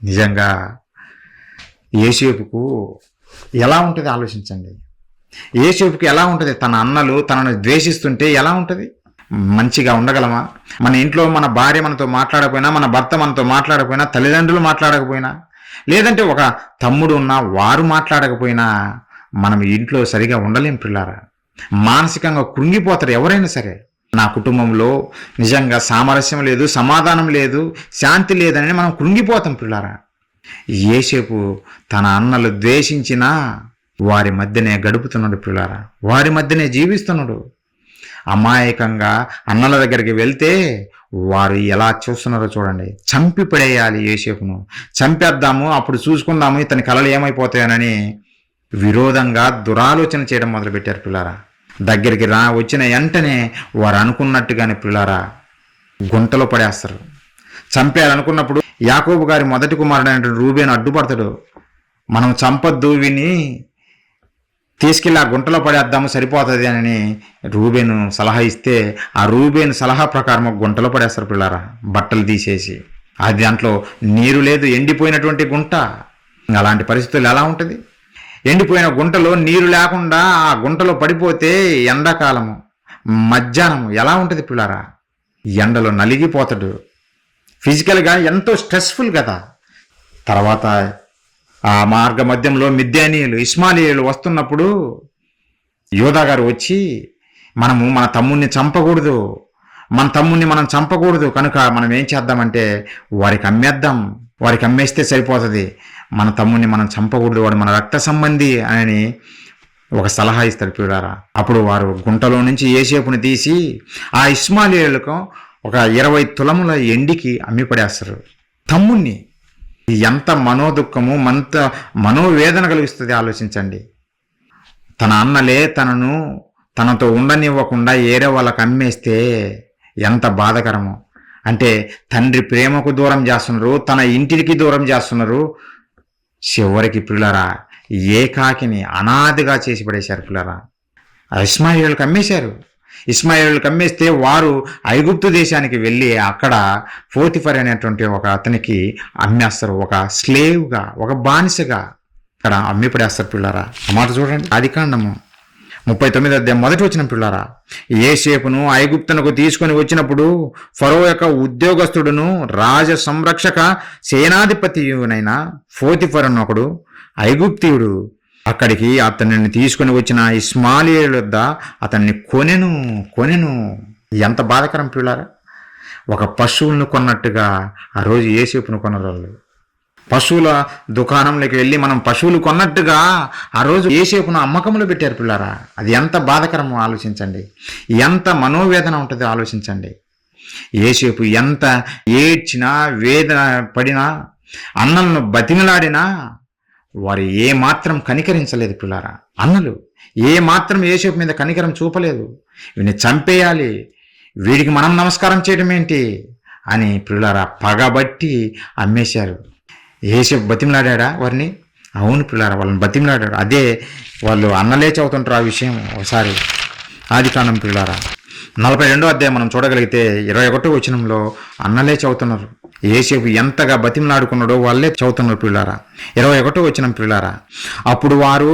నిజంగా యోసేపుకు ఎలా ఉంటుంది ఆలోచించండి. యోసేపుకి ఎలా ఉంటుంది? తన అన్నలు తనను ద్వేషిస్తుంటే ఎలా ఉంటుంది? మంచిగా ఉండగలమా? మన ఇంట్లో మన భార్య మనతో మాట్లాడకపోయినా, మన భర్త మనతో మాట్లాడకపోయినా, తల్లిదండ్రులు మాట్లాడకపోయినా, లేదంటే ఒక తమ్ముడు ఉన్నా వారు మాట్లాడకపోయినా మనం ఇంట్లో సరిగా ఉండలేం పిల్లారా. మానసికంగా కృంగిపోతారు ఎవరైనా సరే. నా కుటుంబంలో నిజంగా సామరస్యం లేదు, సమాధానం లేదు, శాంతి లేదని మనం కృంగిపోతాం పిల్లారా. యోసేపు తన అన్నలు ద్వేషించినా వారి మధ్యనే గడుపుతున్నాడు పిల్లారా, వారి మధ్యనే జీవిస్తున్నాడు. అమాయకంగా అన్నల దగ్గరికి వెళ్తే వారు ఎలా చూస్తున్నారో చూడండి. చంపి పడేయాలి యోసేపును, చంపేద్దాము, అప్పుడు చూసుకుందాము ఇతని కలలు ఏమైపోతాయనని విరోధంగా దురాలోచన చేయడం మొదలుపెట్టారు పిల్లారా. దగ్గరికి వచ్చిన వెంటనే వారు అనుకున్నట్టుగానే పిల్లారా గుంటలో పడేస్తారు. చంపేయాలనుకున్నప్పుడు యాకోబు గారి మొదటి కుమారుడైన రూబేను అడ్డుపడతాడు. మనం చంపొద్దు, వీని తీసుకెళ్ళి ఆ గుంటలో పడేద్దాము సరిపోతుంది అని రూబేను సలహా ఇస్తే ఆ రూబేను సలహా ప్రకారం గుంటలో పడేస్తారు పిల్లారా, బట్టలు తీసేసి. అది దాంట్లో నీరు లేదు, ఎండిపోయినటువంటి గుంట. అలాంటి పరిస్థితులు ఎలా ఉంటుంది? ఎండిపోయిన గుంటలో నీరు లేకుండా ఆ గుంటలో పడిపోతే ఎండాకాలము మధ్యాహ్నం ఎలా ఉంటుంది పిల్లారా? ఎండలో నలిగిపోతాడు. ఫిజికల్గా ఎంతో స్ట్రెస్ఫుల్ కదా. తర్వాత ఆ మార్గ మధ్యంలో మిద్యానీయులు, ఇష్మాలీయులు వస్తున్నప్పుడు యోధా గారు వచ్చి మనము మన తమ్ముడిని చంపకూడదు కనుక మనం ఏం చేద్దామంటే వారికి అమ్మేస్తే సరిపోతుంది, మన తమ్ముడిని మనం చంపకూడదు, వాడు మన రక్త సంబంధి అని ఒక సలహా ఇస్తాడు పిల్లారా. అప్పుడు వారు గుంటలో నుంచి యోసేపుని తీసి ఆ ఇష్మాలీయులకు ఒక 20 తులముల ఎండికి అమ్మిపడేస్తారు తమ్ముణ్ణి. ఎంత మనోదుఖము, ఎంత మనోవేదన కలిగిస్తుంది ఆలోచించండి. తన అన్నలే తనతో ఉండనివ్వకుండా ఏరే వాళ్ళకి అమ్మేస్తే ఎంత బాధకరము. అంటే తండ్రి ప్రేమకు దూరం చేస్తున్నారు, తన ఇంటికి దూరం చేస్తున్నారు. చివరికి పిల్లరా ఏకాకిని అనాథగా చేసి పడేశారు పిల్లరా. ఇష్మాయేలులకు అమ్మేశారు. ఇష్మాయేలులకు అమ్మేస్తే వారు ఐగుప్తు దేశానికి వెళ్ళి అక్కడ పోతిఫర్ అనేటువంటి ఒక అతనికి అమ్మేస్తారు, ఒక స్లేవ్గా, ఒక బానిసగా అక్కడ అమ్మి పడేస్తారు పిల్లరా. ఆ మాట చూడండి, ఆదికాండము 39వ అధ్యాయం 1వ వచనం పిల్లారా. యోసేపును ఐగుప్తునకు తీసుకొని వచ్చినప్పుడు ఫరో యొక్క ఉద్యోగస్తుడును రాజ సంరక్షక సేనాధిపతియునైన పోతిఫరు ఒకడు ఐగుప్తీయుడు అక్కడికి అతనిని తీసుకుని వచ్చిన ఇస్మాయిలీయుల వద్ద అతన్ని కొనెను. ఎంత బాధకరం పిల్లారా. ఒక పశువులను కొన్నట్టుగా ఆ రోజు యోసేపును కొన్నారు వాళ్ళు. పశువుల దుకాణంలోకి వెళ్ళి మనం పశువులు కొన్నట్టుగా ఆ రోజు యోసేపును అమ్మకంలో పెట్టారు పిల్లారా. అది ఎంత బాధకరమో ఆలోచించండి, ఎంత మనోవేదన ఉంటుందో ఆలోచించండి. యోసేపు ఎంత ఏడ్చినా వేదన పడినా అన్నలను బతిమలాడినా వారు ఏమాత్రం కనికరించలేదు పిల్లారా. అన్నలు ఏమాత్రం యోసేపు మీద కనికరం చూపలేదు. వీడిని చంపేయాలి, వీడికి మనం నమస్కారం చేయడం ఏంటి అని పిల్లారా పగబట్టి అమ్మేశారు. యోసేపు బతిమలాడా వారిని? అవును పిల్లారా, వాళ్ళని బతిమలాడాడు. అదే వాళ్ళు అన్నలే చదువుతుంటారు ఆ విషయం. ఒకసారి ఆదికాండం పిల్లారా 42వ అధ్యాయం మనం చూడగలిగితే 21వ వచనంలో అన్నలే చదువుతున్నారు. యోసేపు ఎంతగా బతిమలాడుకున్నాడో వాళ్ళే చదువుతున్నారు పిల్లారా. 21వ వచనం పిల్లారా, అప్పుడు వారు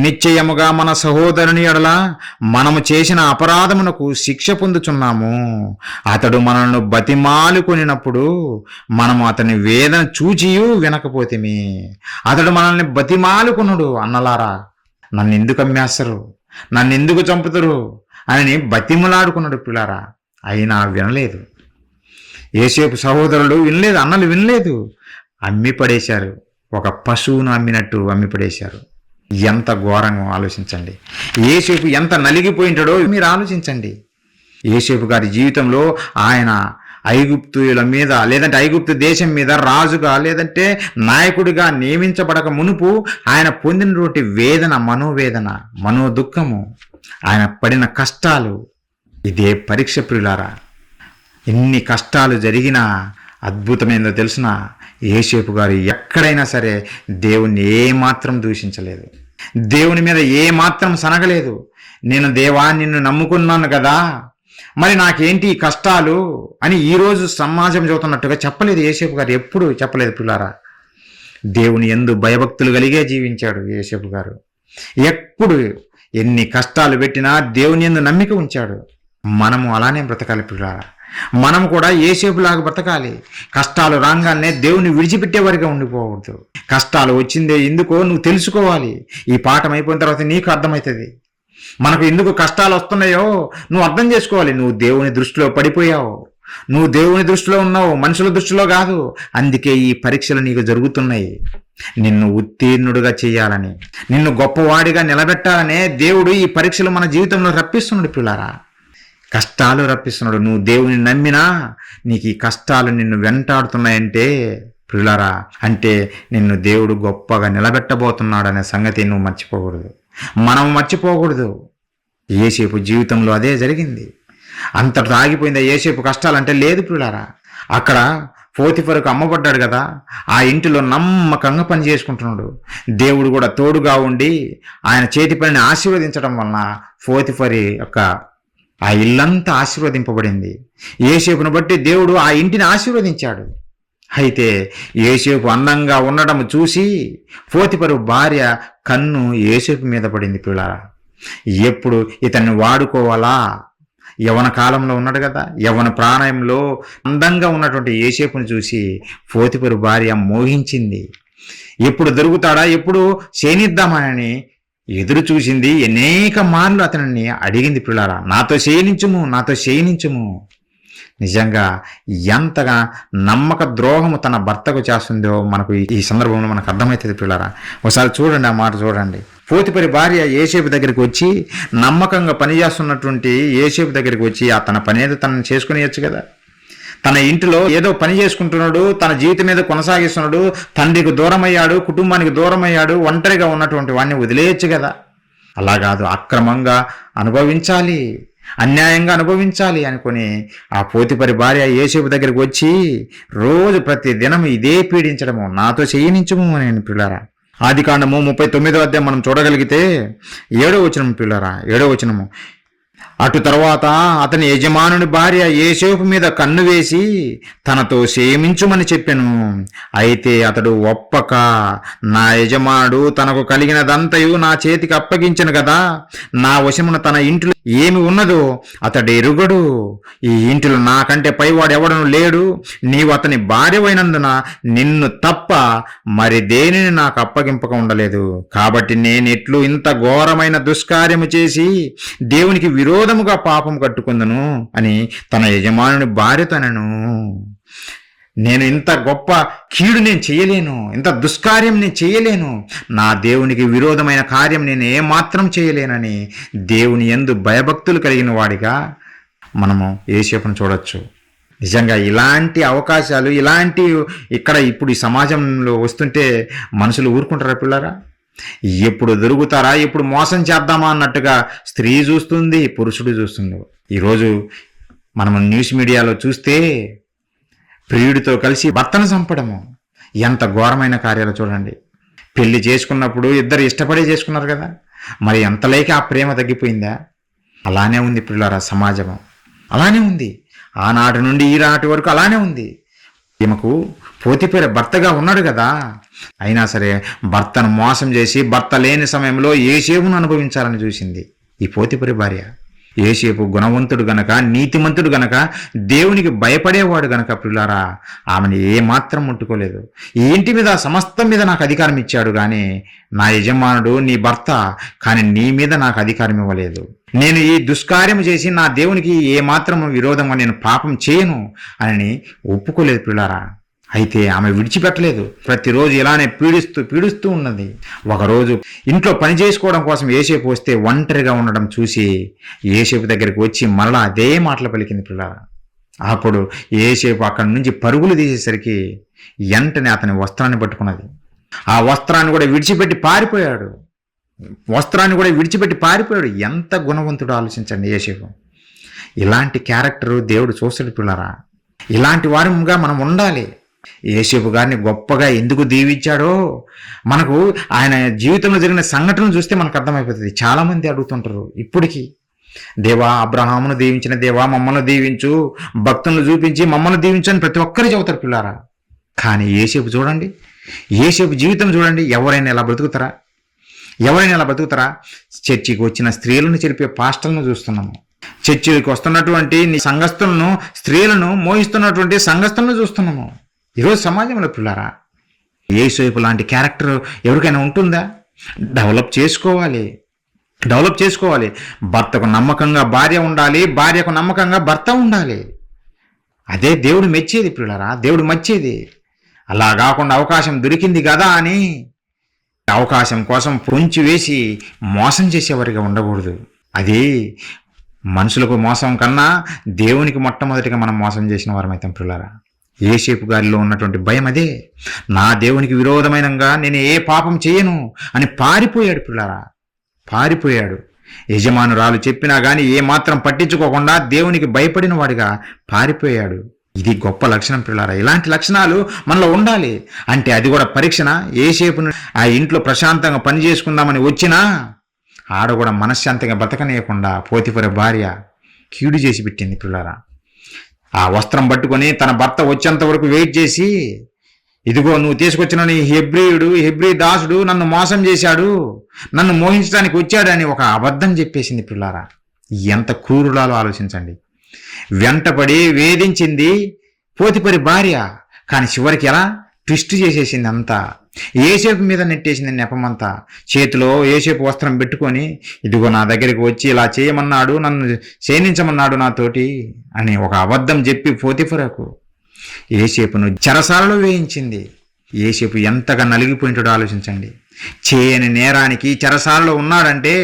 నిశ్చయముగా మన సహోదరుని ఎడల మనము చేసిన అపరాధమునకు శిక్ష పొందుచున్నాము. అతడు మనల్ని బతిమాలుకొనినప్పుడు మనము అతని వేదన చూచియు వినకపోతేమి. అతడు మనల్ని బతిమాలుకున్నాడు. అన్నలారా, నన్ను ఎందుకు అమ్మేస్తారు, నన్ను ఎందుకు చంపుతారు అని బతిమలాడుకున్నాడు పిల్లారా. అయినా వినలేదు. యోసేపు సహోదరులు వినలేదు, అన్నలు వినలేదు, అమ్మి పడేశారు. ఒక పశువును అమ్మినట్టు అమ్మి పడేశారు. ఎంత ఘోరంగా ఆలోచించండి. యోసేపు ఎంత నలిగిపోయింటాడో మీరు ఆలోచించండి. యోసేపు గారి జీవితంలో ఆయన ఐగుప్తుల మీద లేదంటే ఐగుప్తు దేశం మీద రాజుగా లేదంటే నాయకుడిగా నియమించబడక మునుపు ఆయన పొందినటువంటి వేదన, మనోవేదన, మనోదుఖము, ఆయన పడిన కష్టాలు, ఇదే పరీక్ష ప్రియులారా. ఎన్ని కష్టాలు జరిగినా అద్భుతమైందో తెలిసిన యోసేపు గారు ఎక్కడైనా సరే దేవుణ్ణి ఏమాత్రం దూషించలేదు, దేవుని మీద ఏమాత్రం సనగలేదు. నేను దేవా నిన్ను నమ్ముకున్నాను కదా, మరి నాకేంటి ఈ కష్టాలు అని ఈరోజు సమాజం చదువుతున్నట్టుగా చెప్పలేదు యోసేపు గారు. ఎప్పుడు చెప్పలేదు పిల్లారా. దేవుని యందు భయభక్తులు కలిగే జీవించాడు యోసేపు గారు. ఎప్పుడు ఎన్ని కష్టాలు పెట్టినా దేవుని యందు నమ్మిక ఉంచాడు. మనము అలానే బ్రతకాలి పిల్లారా. మనం కూడా యోసేపులాగా బ్రతకాలి. కష్టాలు రాగానే దేవుని విడిచిపెట్టేవారిగా ఉండిపోకూడదు. కష్టాలు వచ్చిందే ఎందుకో నువ్వు తెలుసుకోవాలి. ఈ పాఠం అయిపోయిన తర్వాత నీకు అర్థమవుతుంది. మనకు ఎందుకు కష్టాలు వస్తున్నాయో నువ్వు అర్థం చేసుకోవాలి. నువ్వు దేవుని దృష్టిలో పడిపోయావు, నువ్వు దేవుని దృష్టిలో ఉన్నావు, మనుషుల దృష్టిలో కాదు. అందుకే ఈ పరీక్షలు నీకు జరుగుతున్నాయి. నిన్ను ఉత్తీర్ణుడుగా చేయాలని, నిన్ను గొప్పవాడిగా నిలబెట్టాలనే దేవుడు ఈ పరీక్షలు మన జీవితంలో రప్పిస్తున్నాడు పిల్లారా. కష్టాలు రప్పిస్తున్నాడు. నువ్వు దేవుని నమ్మినా నీకు ఈ కష్టాలు నిన్ను వెంటాడుతున్నాయంటే పిల్లారా, అంటే నిన్ను దేవుడు గొప్పగా నిలబెట్టబోతున్నాడు అనే సంగతి నువ్వు మర్చిపోకూడదు, మనం మర్చిపోకూడదు. యోసేపు జీవితంలో అదే జరిగింది. అంతటి ఆగిపోయిందా యోసేపు కష్టాలంటే? లేదు పిల్లారా. అక్కడ పోతిఫరుకు అమ్మబడ్డాడు కదా, ఆ ఇంటిలో నమ్మకంగా పని చేసుకుంటున్నాడు. దేవుడు కూడా తోడుగా ఉండి ఆయన చేతి పనిని ఆశీర్వదించడం వలన పోతిఫరి యొక్క ఆ ఇల్లంతా ఆశీర్వదింపబడింది. యోసేపును బట్టి దేవుడు ఆ ఇంటిని ఆశీర్వదించాడు. అయితే యోసేపు అందంగా ఉండడం చూసి పోతిఫరు భార్య కన్ను యోసేపు మీద పడింది పిల్లారా. ఎప్పుడు ఇతన్ని వాడుకోవాలా? యవన కాలంలో ఉన్నాడు కదా, యవన ప్రాణంలో అందంగా ఉన్నటువంటి యోసేపును చూసి పోతిఫరు భార్య మోహించింది. ఎప్పుడు దొరుకుతాడా, ఎప్పుడు శయనిద్దామని ఎదురు చూసింది. అనేక మార్లు అతనిని అడిగింది పిల్లారా, నాతో శయనించుము, నాతో శయనించుము. నిజంగా ఎంతగా నమ్మక ద్రోహము తన భర్తకు చేస్తుందో మనకు ఈ సందర్భంలో మనకు అర్థమవుతుంది పిల్లారా. ఒకసారి చూడండి, ఆ మాట చూడండి. పోతిఫరి భార్య యోసేపు దగ్గరికి వచ్చి నమ్మకంగా పనిచేస్తున్నటువంటి యోసేపు దగ్గరికి వచ్చి తన పని ఏదో తనని చేసుకునేయచ్చు కదా. తన ఇంటిలో ఏదో పని చేసుకుంటున్నాడు, తన జీవితం మీద కొనసాగిస్తున్నాడు, తండ్రికి దూరం అయ్యాడు, కుటుంబానికి దూరం అయ్యాడు, ఒంటరిగా ఉన్నటువంటి వాడిని వదిలేయచ్చు కదా. అలా కాదు, అక్రమంగా అనుభవించాలి, అన్యాయంగా అనుభవించాలి అనుకుని ఆ పోతిఫరి భార్య యోసేపు దగ్గరికి వచ్చి రోజు ప్రతి దినం ఇదే పీడించడము, నాతో చేయనించము అని పిల్లారా. ఆదికాండము 39వ అధ్యాయం మనం చూడగలిగితే 7వ వచనం పిల్లారా, 7వ వచనము, అటు తర్వాత అతని యజమానుని భార్య యోసేపు మీద కన్ను వేసి తనతో సేమించుమని చెప్పెను. అయితే అతడు ఒప్పక, నా యజమానుడు తనకు కలిగినదంతయు నా చేతికి అప్పగించెను కదా, నా వశమున తన ఇంటిలో ఏమి ఉన్నదో అతడు ఎరుగడు. ఈ ఇంటిలో నాకంటే పైవాడెవడను లేడు. నీవు అతని భార్యవైనందున నిన్ను తప్ప మరి దేనిని నాకు అప్పగింపక ఉండలేదు. కాబట్టి నేనెట్లు ఇంత ఘోరమైన దుష్కార్యము చేసి దేవునికి విరోధముగా పాపం కట్టుకుందును అని తన యజమానుని భార్యతనను. నేను ఇంత గొప్ప కీడు నేను చేయలేను, ఇంత దుష్కార్యం నేను చేయలేను, నా దేవునికి విరోధమైన కార్యం నేను ఏమాత్రం చేయలేనని దేవుని యందు భయభక్తులు కలిగిన వాడిగా మనము యోసేపును చూడొచ్చు. నిజంగా ఇలాంటి అవకాశాలు ఇక్కడ ఇప్పుడు ఈ సమాజంలో వస్తుంటే మనుషులు ఊరుకుంటారా పిల్లరా? ఎప్పుడు దొరుకుతారా, ఎప్పుడు మోసం చేద్దామా అన్నట్టుగా స్త్రీ చూస్తుంది, పురుషుడు చూస్తుంది. ఈరోజు మనము న్యూస్ మీడియాలో చూస్తే ప్రియుడితో కలిసి భర్తను చంపడము ఎంత ఘోరమైన కార్యాలు చూడండి. పెళ్లి చేసుకున్నప్పుడు ఇద్దరు ఇష్టపడే చేసుకున్నారు కదా, మరి ఎంతలేక ఆ ప్రేమ తగ్గిపోయిందా? అలానే ఉంది పిల్లరా సమాజము, అలానే ఉంది. ఆనాటి నుండి ఈనాటి వరకు అలానే ఉంది. ఈమెకు పోతిఫెర భర్తగా ఉన్నాడు కదా, అయినా సరే భర్తను మోసం చేసి భర్త లేని సమయంలో యోసేపును అనుభవించాలని చూసింది ఈ పోతిఫెర భార్య. యోసేపు గుణవంతుడు గనక, నీతిమంతుడు గనక, దేవునికి భయపడేవాడు గనక పిల్లారా ఆమెను ఏమాత్రం ముట్టుకోలేదు. ఈ ఇంటి మీద సమస్తం మీద నాకు అధికారం ఇచ్చాడు కానీ నా యజమానుడు నీ భర్త, కానీ నీ మీద నాకు అధికారం ఇవ్వలేదు. నేను ఈ దుష్కార్యం చేసి నా దేవునికి ఏమాత్రం విరోధంగా నేను పాపం చేయను అని ఒప్పుకోలేదు పిల్లారా. అయితే ఆమె విడిచిపెట్టలేదు. ప్రతిరోజు ఇలానే పీడిస్తూ ఉన్నది. ఒకరోజు ఇంట్లో పని చేసుకోవడం కోసం యోసేపు వస్తే ఒంటరిగా ఉండడం చూసి యోసేపు దగ్గరికి వచ్చి మరలా అదే మాటలు పలికింది పిల్లారా. అప్పుడు యోసేపు అక్కడి నుంచి పరుగులు తీసేసరికి వెంటనే అతని వస్త్రాన్ని పట్టుకున్నది. ఆ వస్త్రాన్ని కూడా విడిచిపెట్టి పారిపోయాడు. ఎంత గుణవంతుడు ఆలోచించండి యోసేపు. ఇలాంటి క్యారెక్టర్ దేవుడు చూస్తాడు పిల్లారా. ఇలాంటి వారిగా మనం ఉండాలి. యోసేపు గారిని గొప్పగా ఎందుకు దీవించాడో మనకు ఆయన జీవితంలో జరిగిన సంఘటనలు చూస్తే మనకు అర్థమైపోతుంది. చాలామంది అడుగుతుంటారు ఇప్పటికీ, దేవా అబ్రహామును దీవించిన దేవా మమ్మల్ని దీవించు, భక్తులను చూపించి మమ్మల్ని దీవించు అని ప్రతి ఒక్కరు చెబుతారు పిల్లారా. కానీ యోసేపు చూడండి, యోసేపు జీవితం చూడండి. ఎవరైనా ఎలా బ్రతుకుతారా? చర్చికి వచ్చిన స్త్రీలను చెరిపే పాస్టర్లను చూస్తున్నాము. చర్చికి వస్తున్నటువంటి సంఘస్థులను, స్త్రీలను మోహిస్తున్నటువంటి సంఘస్థులను చూస్తున్నాము ఈరోజు సమాజంలో పిల్లారా. యోసేపు లాంటి క్యారెక్టర్ ఎవరికైనా ఉంటుందా? డెవలప్ చేసుకోవాలి. భర్తకు నమ్మకంగా భార్య ఉండాలి, భార్యకు నమ్మకంగా భర్త ఉండాలి. అదే దేవుడు మెచ్చేది పిల్లారా, దేవుడు మెచ్చేది. అలా కాకుండా అవకాశం దొరికింది కదా అని అవకాశం కోసం పొంచి వేసి మోసం చేసేవారిగా ఉండకూడదు. అది మనుషులకు మోసం కన్నా దేవునికి మొట్టమొదటిగా మనం మోసం చేసిన వారమైతాం పిల్లారా. యోసేపు గారిలో ఉన్నటువంటి భయం అదే. నా దేవునికి విరోధమైనగా నేను ఏ పాపం చేయను అని పారిపోయాడు పిల్లారా. యజమానురాలు చెప్పినా కానీ ఏమాత్రం పట్టించుకోకుండా దేవునికి భయపడిన వాడిగా పారిపోయాడు. ఇది గొప్ప లక్షణం పిల్లారా. ఇలాంటి లక్షణాలు మనలో ఉండాలి. అంటే అది కూడా పరీక్షణ. యోసేపును ఆ ఇంట్లో ప్రశాంతంగా పని చేసుకుందామని వచ్చినా ఆడ కూడా మనశ్శాంతంగా బతకనేయకుండా పోతిఫెర భార్య కీడు చేసి పెట్టింది పిల్లారా. ఆ వస్త్రం పట్టుకొని తన భర్త వచ్చేంత వరకు వెయిట్ చేసి, ఇదిగో నువ్వు తీసుకొచ్చిన నీ హెబ్రీ దాసుడు నన్ను మోసం చేశాడు, నన్ను మోహించడానికి వచ్చాడని ఒక అబద్ధం చెప్పేసింది పిల్లారా. ఎంత క్రూరులాలో ఆలోచించండి. వెంటపడి వేధించింది పోతిఫెర భార్య, కానీ చివరికి ఎలా ట్విస్ట్ చేసేసింది అంతా. యోసేపు మీద నెట్టేసింది నెపమంతా. చేతిలో యోసేపు వస్త్రం పెట్టుకొని, ఇదిగో నా దగ్గరికి వచ్చి ఇలా చేయమన్నాడు, నన్ను సేనించమన్నాడు నాతోటి అని ఒక అబద్ధం చెప్పి పోతిఫెరకు యోసేపును చెరసాలలో వేయించింది. యోసేపు ఎంతగా నలిగిపోయింటాడో ఆలోచించండి. చేయని నేరానికి చెరసాలలో ఉన్నాడంటే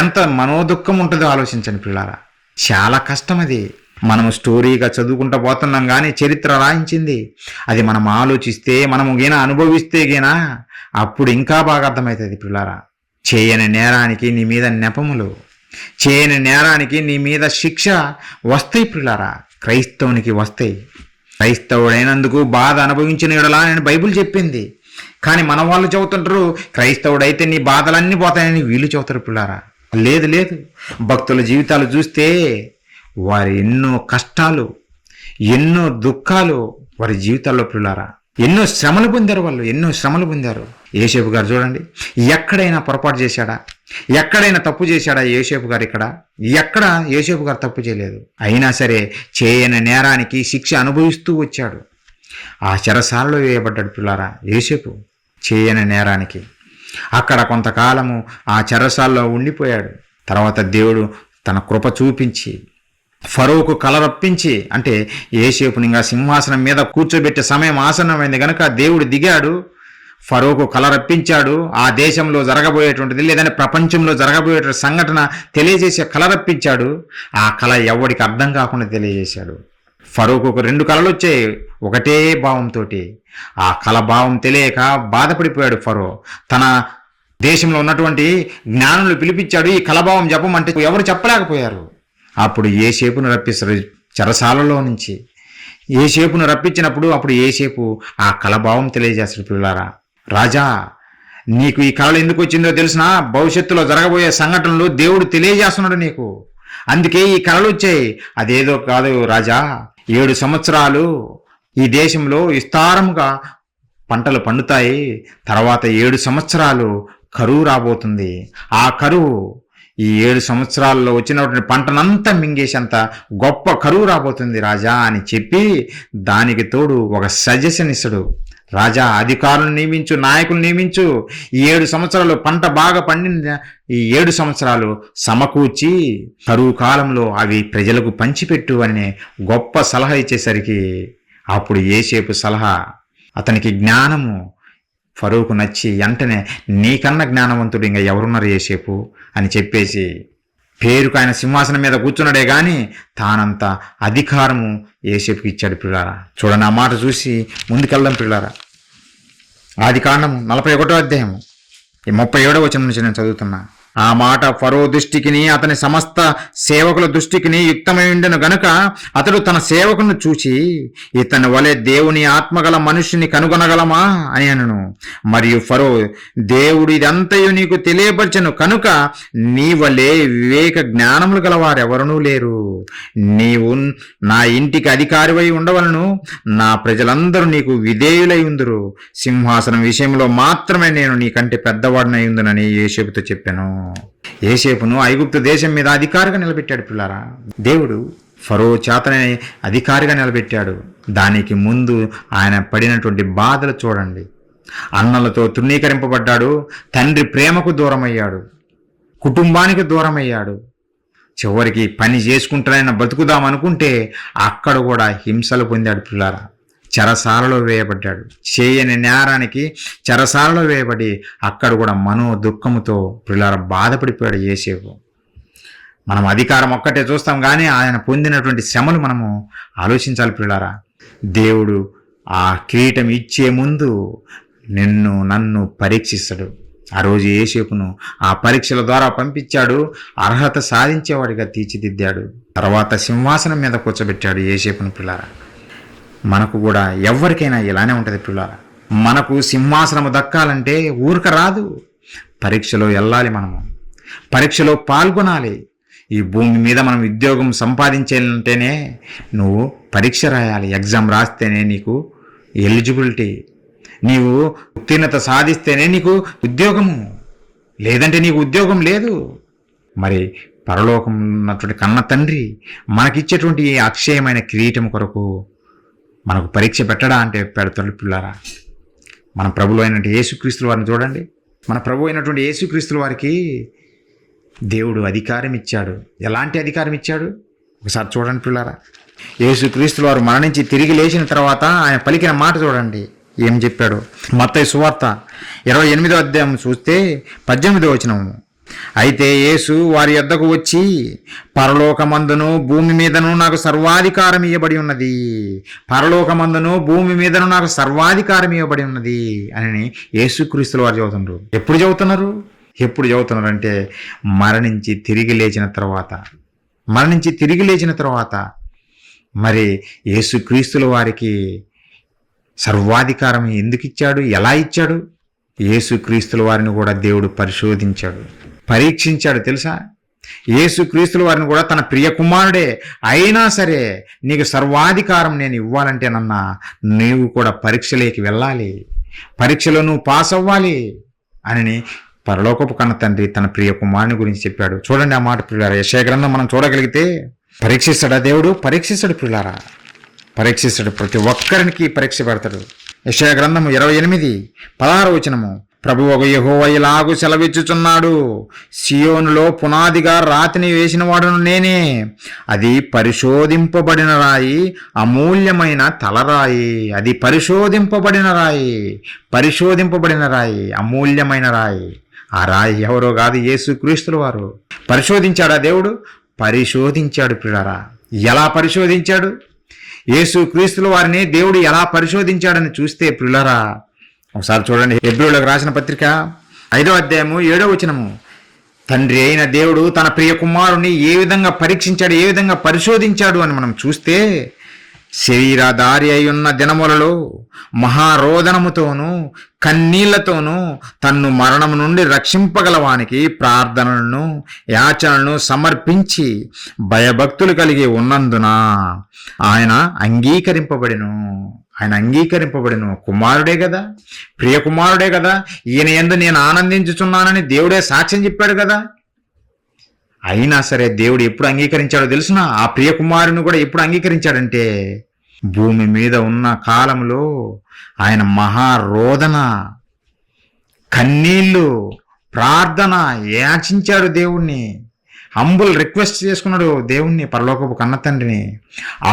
ఎంత మనోదుఖం ఉంటుందో ఆలోచించండి పిల్లారా. చాలా కష్టం అది. మనము స్టోరీగా చదువుకుంటూ పోతున్నాం కానీ చరిత్ర రాయించింది. అది మనం ఆలోచిస్తే, మనము గీనా అనుభవిస్తే గీనా అప్పుడు ఇంకా బాగా అర్థమవుతుంది పిల్లారా. చేయని నేరానికి నీ మీద నెపములు, చేయని నేరానికి నీ మీద శిక్ష వస్తాయి పిల్లారా. క్రైస్తవునికి వస్తాయి. క్రైస్తవుడైనందుకు బాధ అనుభవించిన యెడల అని బైబిల్ చెప్పింది. కానీ మన వాళ్ళు చెబుతుంటారు క్రైస్తవుడైతే నీ బాధలన్నీ పోతాయని వీళ్ళు చెబుతారు పిల్లారా. లేదు లేదు. భక్తుల జీవితాలు చూస్తే వారి ఎన్నో కష్టాలు, ఎన్నో దుఃఖాలు వారి జీవితాల్లో పిల్లారా, ఎన్నో శ్రమలు పొందారు. వాళ్ళు ఎన్నో శ్రమలు పొందారు. యోసేపు గారు చూడండి, ఎక్కడైనా పొరపాటు చేశాడా? ఎక్కడైనా తప్పు చేశాడా యోసేపు గారు? ఎక్కడ యోసేపు గారు తప్పు చేయలేదు. అయినా సరే చేయని నేరానికి శిక్ష అనుభవిస్తూ వచ్చాడు. ఆ చెరసాలలో వేయబడ్డాడు పిల్లారా యోసేపు, చేయని నేరానికి. అక్కడ కొంతకాలము ఆ చెరసాలలో ఉండిపోయాడు. తర్వాత దేవుడు తన కృప చూపించి ఫరోకు కల రప్పించి, అంటే యోసేపుని ఇంకా సింహాసనం మీద కూర్చోబెట్టే సమయం ఆసన్నమైంది కనుక దేవుడు దిగాడు, ఫరోకు కల రప్పించాడు. ఆ దేశంలో జరగబోయేటువంటిది లేదంటే ప్రపంచంలో జరగబోయేటువంటి సంఘటన తెలియజేసే కల రప్పించాడు. ఆ కళ ఎవడికి అర్థం కాకుండా తెలియజేశాడు. ఫరోకు 2 కళలు వచ్చాయి ఒకటే భావంతో. ఆ కళ భావం తెలియక బాధపడిపోయాడు ఫరో. తన దేశంలో ఉన్నటువంటి జ్ఞానులు పిలిపించాడు, ఈ కళభావం చెప్పమంటే ఎవరు చెప్పలేకపోయారు. అప్పుడు యోసేపును రప్పిస్తారు చెరసాలలో నుంచి. యోసేపును రప్పించినప్పుడు అప్పుడు యోసేపు ఆ కళభావం తెలియజేస్తాడు. పిల్లారా, రాజా నీకు ఈ కళలు ఎందుకు వచ్చిందో తెలిసినా? భవిష్యత్తులో జరగబోయే సంఘటనలు దేవుడు తెలియజేస్తున్నాడు నీకు, అందుకే ఈ కళలు వచ్చాయి. అదేదో కాదు రాజా, 7 సంవత్సరాలు ఈ దేశంలో విస్తారముగా పంటలు పండుతాయి. తర్వాత 7 సంవత్సరాలు కరువు రాబోతుంది. ఆ కరువు ఈ 7 సంవత్సరాల్లో వచ్చినటువంటి పంటనంతా మింగేసేంత గొప్ప కరువు రాబోతుంది రాజా అని చెప్పి దానికి తోడు ఒక సజెషన్ ఇస్తాడు. రాజా, అధికారులను నియమించు, నాయకులు నియమించు. ఈ 7 సంవత్సరాలు పంట బాగా పండిన ఈ 7 సంవత్సరాలు సమకూర్చి కరువు కాలంలో అవి ప్రజలకు పంచిపెట్టు అనే గొప్ప సలహా ఇచ్చేసరికి అప్పుడు యోసేపు సలహా, అతనికి జ్ఞానము ఫరోకు నచ్చి వెంటనే నీకన్నా జ్ఞానవంతుడు ఇంకా ఎవరున్నారు యోసేపు అని చెప్పేసి పేరుకు ఆయన సింహాసనం మీద కూర్చున్నాడే కానీ తానంత అధికారము యోసేపుకి ఇచ్చాడు. పిల్లారా చూడండి, ఆ మాట చూసి ముందుకెళ్దాం పిల్లారా. ఆదికాండము 41వ అధ్యాయము 37వ వచనం నుంచి నేను చదువుతున్నా. ఆ మాట ఫరో దృష్టికిని అతని సమస్త సేవకుల దృష్టికిని యుక్తమై ఉండెను గనుక అతడు తన సేవకులను చూచి, ఇతని వలె దేవుని ఆత్మగల మనుష్యుని కనుగొనగలమా అని అనను. మరియు ఫరో, దేవుడు ఇదంతయు నీకు తెలియపరచను కనుక నీ వలె వివేక జ్ఞానములు గలవారెవరనూ లేరు. నీవు నా ఇంటికి అధికారివై ఉండవలను, నా ప్రజలందరూ నీకు విధేయులై ఉందురు. సింహాసనం విషయంలో మాత్రమే నేను నీకంటే పెద్దవాడినై ఉందునని యోసేపుతో చెప్పాను. యోసేపును ఐగుప్తు దేశం మీద అధికారిగా నిలబెట్టాడు. పిల్లారా, దేవుడు ఫరో చేతనే అధికారిగా నిలబెట్టాడు. దానికి ముందు ఆయన పడినటువంటి బాధలు చూడండి. అన్నలతో తృణీకరింపబడ్డాడు, తండ్రి ప్రేమకు దూరమయ్యాడు, కుటుంబానికి దూరమయ్యాడు. చివరికి పని చేసుకుంటానైనా బతుకుదామనుకుంటే అక్కడ కూడా హింసలు పొందాడు. పిల్లారా, చెరసాలలో వేయబడ్డాడు. చేయని నేరానికి చెరసాలలో వేయబడి అక్కడ కూడా మనో దుఃఖముతో పిల్లారా బాధపడిపోయాడు యోసేపు. మనం అధికారం ఒక్కటే చూస్తాం కానీ ఆయన పొందినటువంటి శ్రమలు మనము ఆలోచించాలి. పిల్లారా, దేవుడు ఆ కిరీటం ఇచ్చే ముందు నన్ను పరీక్షిస్తాడు. ఆ రోజు యోసేపును ఆ పరీక్షల ద్వారా పంపించాడు, అర్హత సాధించేవాడిగా తీర్చిదిద్దాడు. తర్వాత సింహాసనం మీద కూర్చోబెట్టాడు యోసేపును. పిల్లారా, మనకు కూడా ఎవరికైనా ఇలానే ఉంటుంది పిల్లారా. మనకు సింహాసనము దక్కాలంటే ఊరక రాదు. పరీక్షలో వెళ్ళాలి, మనము పరీక్షలో పాల్గొనాలి. ఈ భూమి మీద మనం ఉద్యోగం సంపాదించాలంటేనే నువ్వు పరీక్ష రాయాలి. ఎగ్జామ్ రాస్తేనే నీకు ఎలిజిబిలిటీ, నీవు ఉత్తీర్ణత సాధిస్తేనే నీకు ఉద్యోగము, లేదంటే నీకు ఉద్యోగం లేదు. మరి పరలోకం ఉన్నటువంటి కన్న తండ్రి మనకిచ్చేటువంటి ఈ అక్షయమైన కిరీటం కొరకు మనకు పరీక్ష పెట్టడా అంటే పెడతాడు. పిల్లారా, మన ప్రభువు అయినటువంటి యేసుక్రీస్తుల వారిని చూడండి. మన ప్రభు అయినటువంటి యేసుక్రీస్తుల వారికి దేవుడు అధికారం ఇచ్చాడు. ఎలాంటి అధికారం ఇచ్చాడు ఒకసారి చూడండి పిల్లారా. యేసుక్రీస్తుల వారు మరణించి తిరిగి లేచిన తర్వాత ఆయన పలికిన మాట చూడండి ఏం చెప్పాడు. మత్తయి సువార్త 28వ అధ్యాయం చూస్తే 18వ వచనం, అయితే యేసు వారి యొద్దకు వచ్చి, పరలోకమందును భూమి మీదను నాకు సర్వాధికారం ఇవ్వబడి ఉన్నది, పరలోకమందును భూమి మీదను నాకు సర్వాధికారం ఇవ్వబడి ఉన్నది అని యేసుక్రీస్తుల వారు చెబుతున్నారు. ఎప్పుడు చెబుతున్నారు అంటే మరణించి తిరిగి లేచిన తర్వాత మరి యేసుక్రీస్తుల వారికి సర్వాధికారం ఎందుకు ఇచ్చాడు, ఎలా ఇచ్చాడు? యేసుక్రీస్తుల వారిని కూడా దేవుడు పరిశోధించాడు. పరీక్షించాడు తెలుసా? యేసుక్రీస్తుల వారిని కూడా తన ప్రియ కుమారుడే అయినా సరే నీకు సర్వాధికారం నేను ఇవ్వాలంటేనన్నా నీవు కూడా పరీక్షలోకి వెళ్ళాలి, పరీక్షలో నువ్వు పాస్ అవ్వాలి అని పరలోకపు కన్న తండ్రి తన ప్రియ కుమారుని గురించి చెప్పాడు. చూడండి ఆ మాట ప్రియులారా. యెషయా గ్రంథం మనం చూడగలిగితే పరీక్షిస్తాడా దేవుడు? పరీక్షిస్తాడు ప్రియులారా, పరీక్షిస్తాడు. ప్రతి ఒక్కరికి పరీక్ష పెడతాడు. యెషయా గ్రంథము 28:16 ప్రభువగు యెహోవా ఇలాగు సెలవిచ్చుచున్నాడు, సియోనులో పునాదిగా రాతిని వేసిన వాడును నేనే, అది పరిశోధింపబడిన రాయి, అమూల్యమైన తలరాయి. అది పరిశోధింపబడిన రాయి, పరిశోధింపబడిన రాయి, అమూల్యమైన రాయి. ఆ రాయి ఎవరో కాదు, యేసుక్రీస్తుల వారు. పరిశోధించాడా దేవుడు? పరిశోధించాడు ప్రియులారా. ఎలా పరిశోధించాడు? యేసుక్రీస్తుల వారిని దేవుడు ఎలా పరిశోధించాడని చూస్తే ప్రియులారా, ఒకసారి చూడండి. హెబ్రీయులకు రాసిన పత్రిక 5:7 తండ్రి అయిన దేవుడు తన ప్రియ కుమారుని ఏ విధంగా పరీక్షించాడు, ఏ విధంగా పరిశోధించాడు అని మనం చూస్తే, శరీరధారి అయి ఉన్న దినములలో మహారోదనముతోనూ కన్నీళ్లతోనూ తన్ను మరణము నుండి రక్షింపగలవానికి ప్రార్థనలను యాచనలను సమర్పించి భయభక్తులు కలిగి ఉన్నందున ఆయన అంగీకరింపబడెను. ఆయన అంగీకరింపబడిన కుమారుడే కదా, ప్రియ కుమారుడే కదా. ఈయన యందు నేను ఆనందించుచున్నానని దేవుడే సాక్ష్యం చెప్పాడు కదా. అయినా సరే దేవుడు ఎప్పుడు అంగీకరించాడో తెలుసున? ఆ ప్రియ కుమారుని కూడా ఎప్పుడు అంగీకరించాడంటే, భూమి మీద ఉన్న కాలంలో ఆయన మహారోదన, కన్నీళ్ళు, ప్రార్థన యాచించాడు దేవుణ్ణి, హంబుల్ రిక్వెస్ట్ చేసుకున్నాడు దేవుణ్ణి, పరలోకపు కన్న తండ్రిని.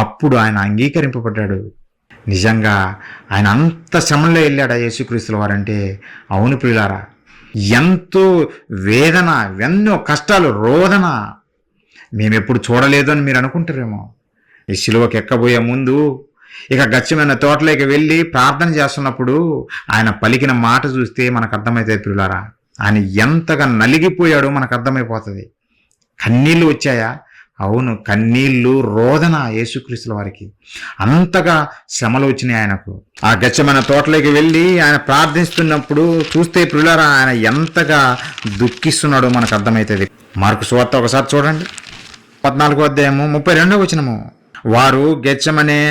అప్పుడు ఆయన అంగీకరింపబడ్డాడు. నిజంగా ఆయన అంత శ్రమంలో వెళ్ళాడా యేసుక్రీస్తుల వారంటే? అవును ప్రియులారా, ఎంతో వేదన, ఎన్నో కష్టాలు, రోదన మేమెప్పుడు చూడలేదు అని మీరు అనుకుంటారేమో. ఈ శిలువకి ఎక్కబోయే ముందు ఇక గచ్చమైన తోటలోకి వెళ్ళి ప్రార్థన చేస్తున్నప్పుడు ఆయన పలికిన మాట చూస్తే మనకు అర్థమవుతుంది ప్రియులారా. ఆయన ఎంతగా నలిగిపోయాడో మనకు అర్థమైపోతుంది. కన్నీళ్ళు వచ్చాయా? అవును, కన్నీళ్ళు, రోదన యేసుక్రీస్తుల వారికి. అంతగా శ్రమలు వచ్చినాయి ఆయనకు. ఆ గచ్చమైన తోటలోకి వెళ్ళి ఆయన ప్రార్థిస్తున్నప్పుడు చూస్తే ప్రియులారా, ఆయన ఎంతగా దుఃఖిస్తున్నాడో మనకు అర్థమవుతుంది. మార్కు సువార్త ఒకసారి చూడండి, 14:32 వారు గెత్సెమనే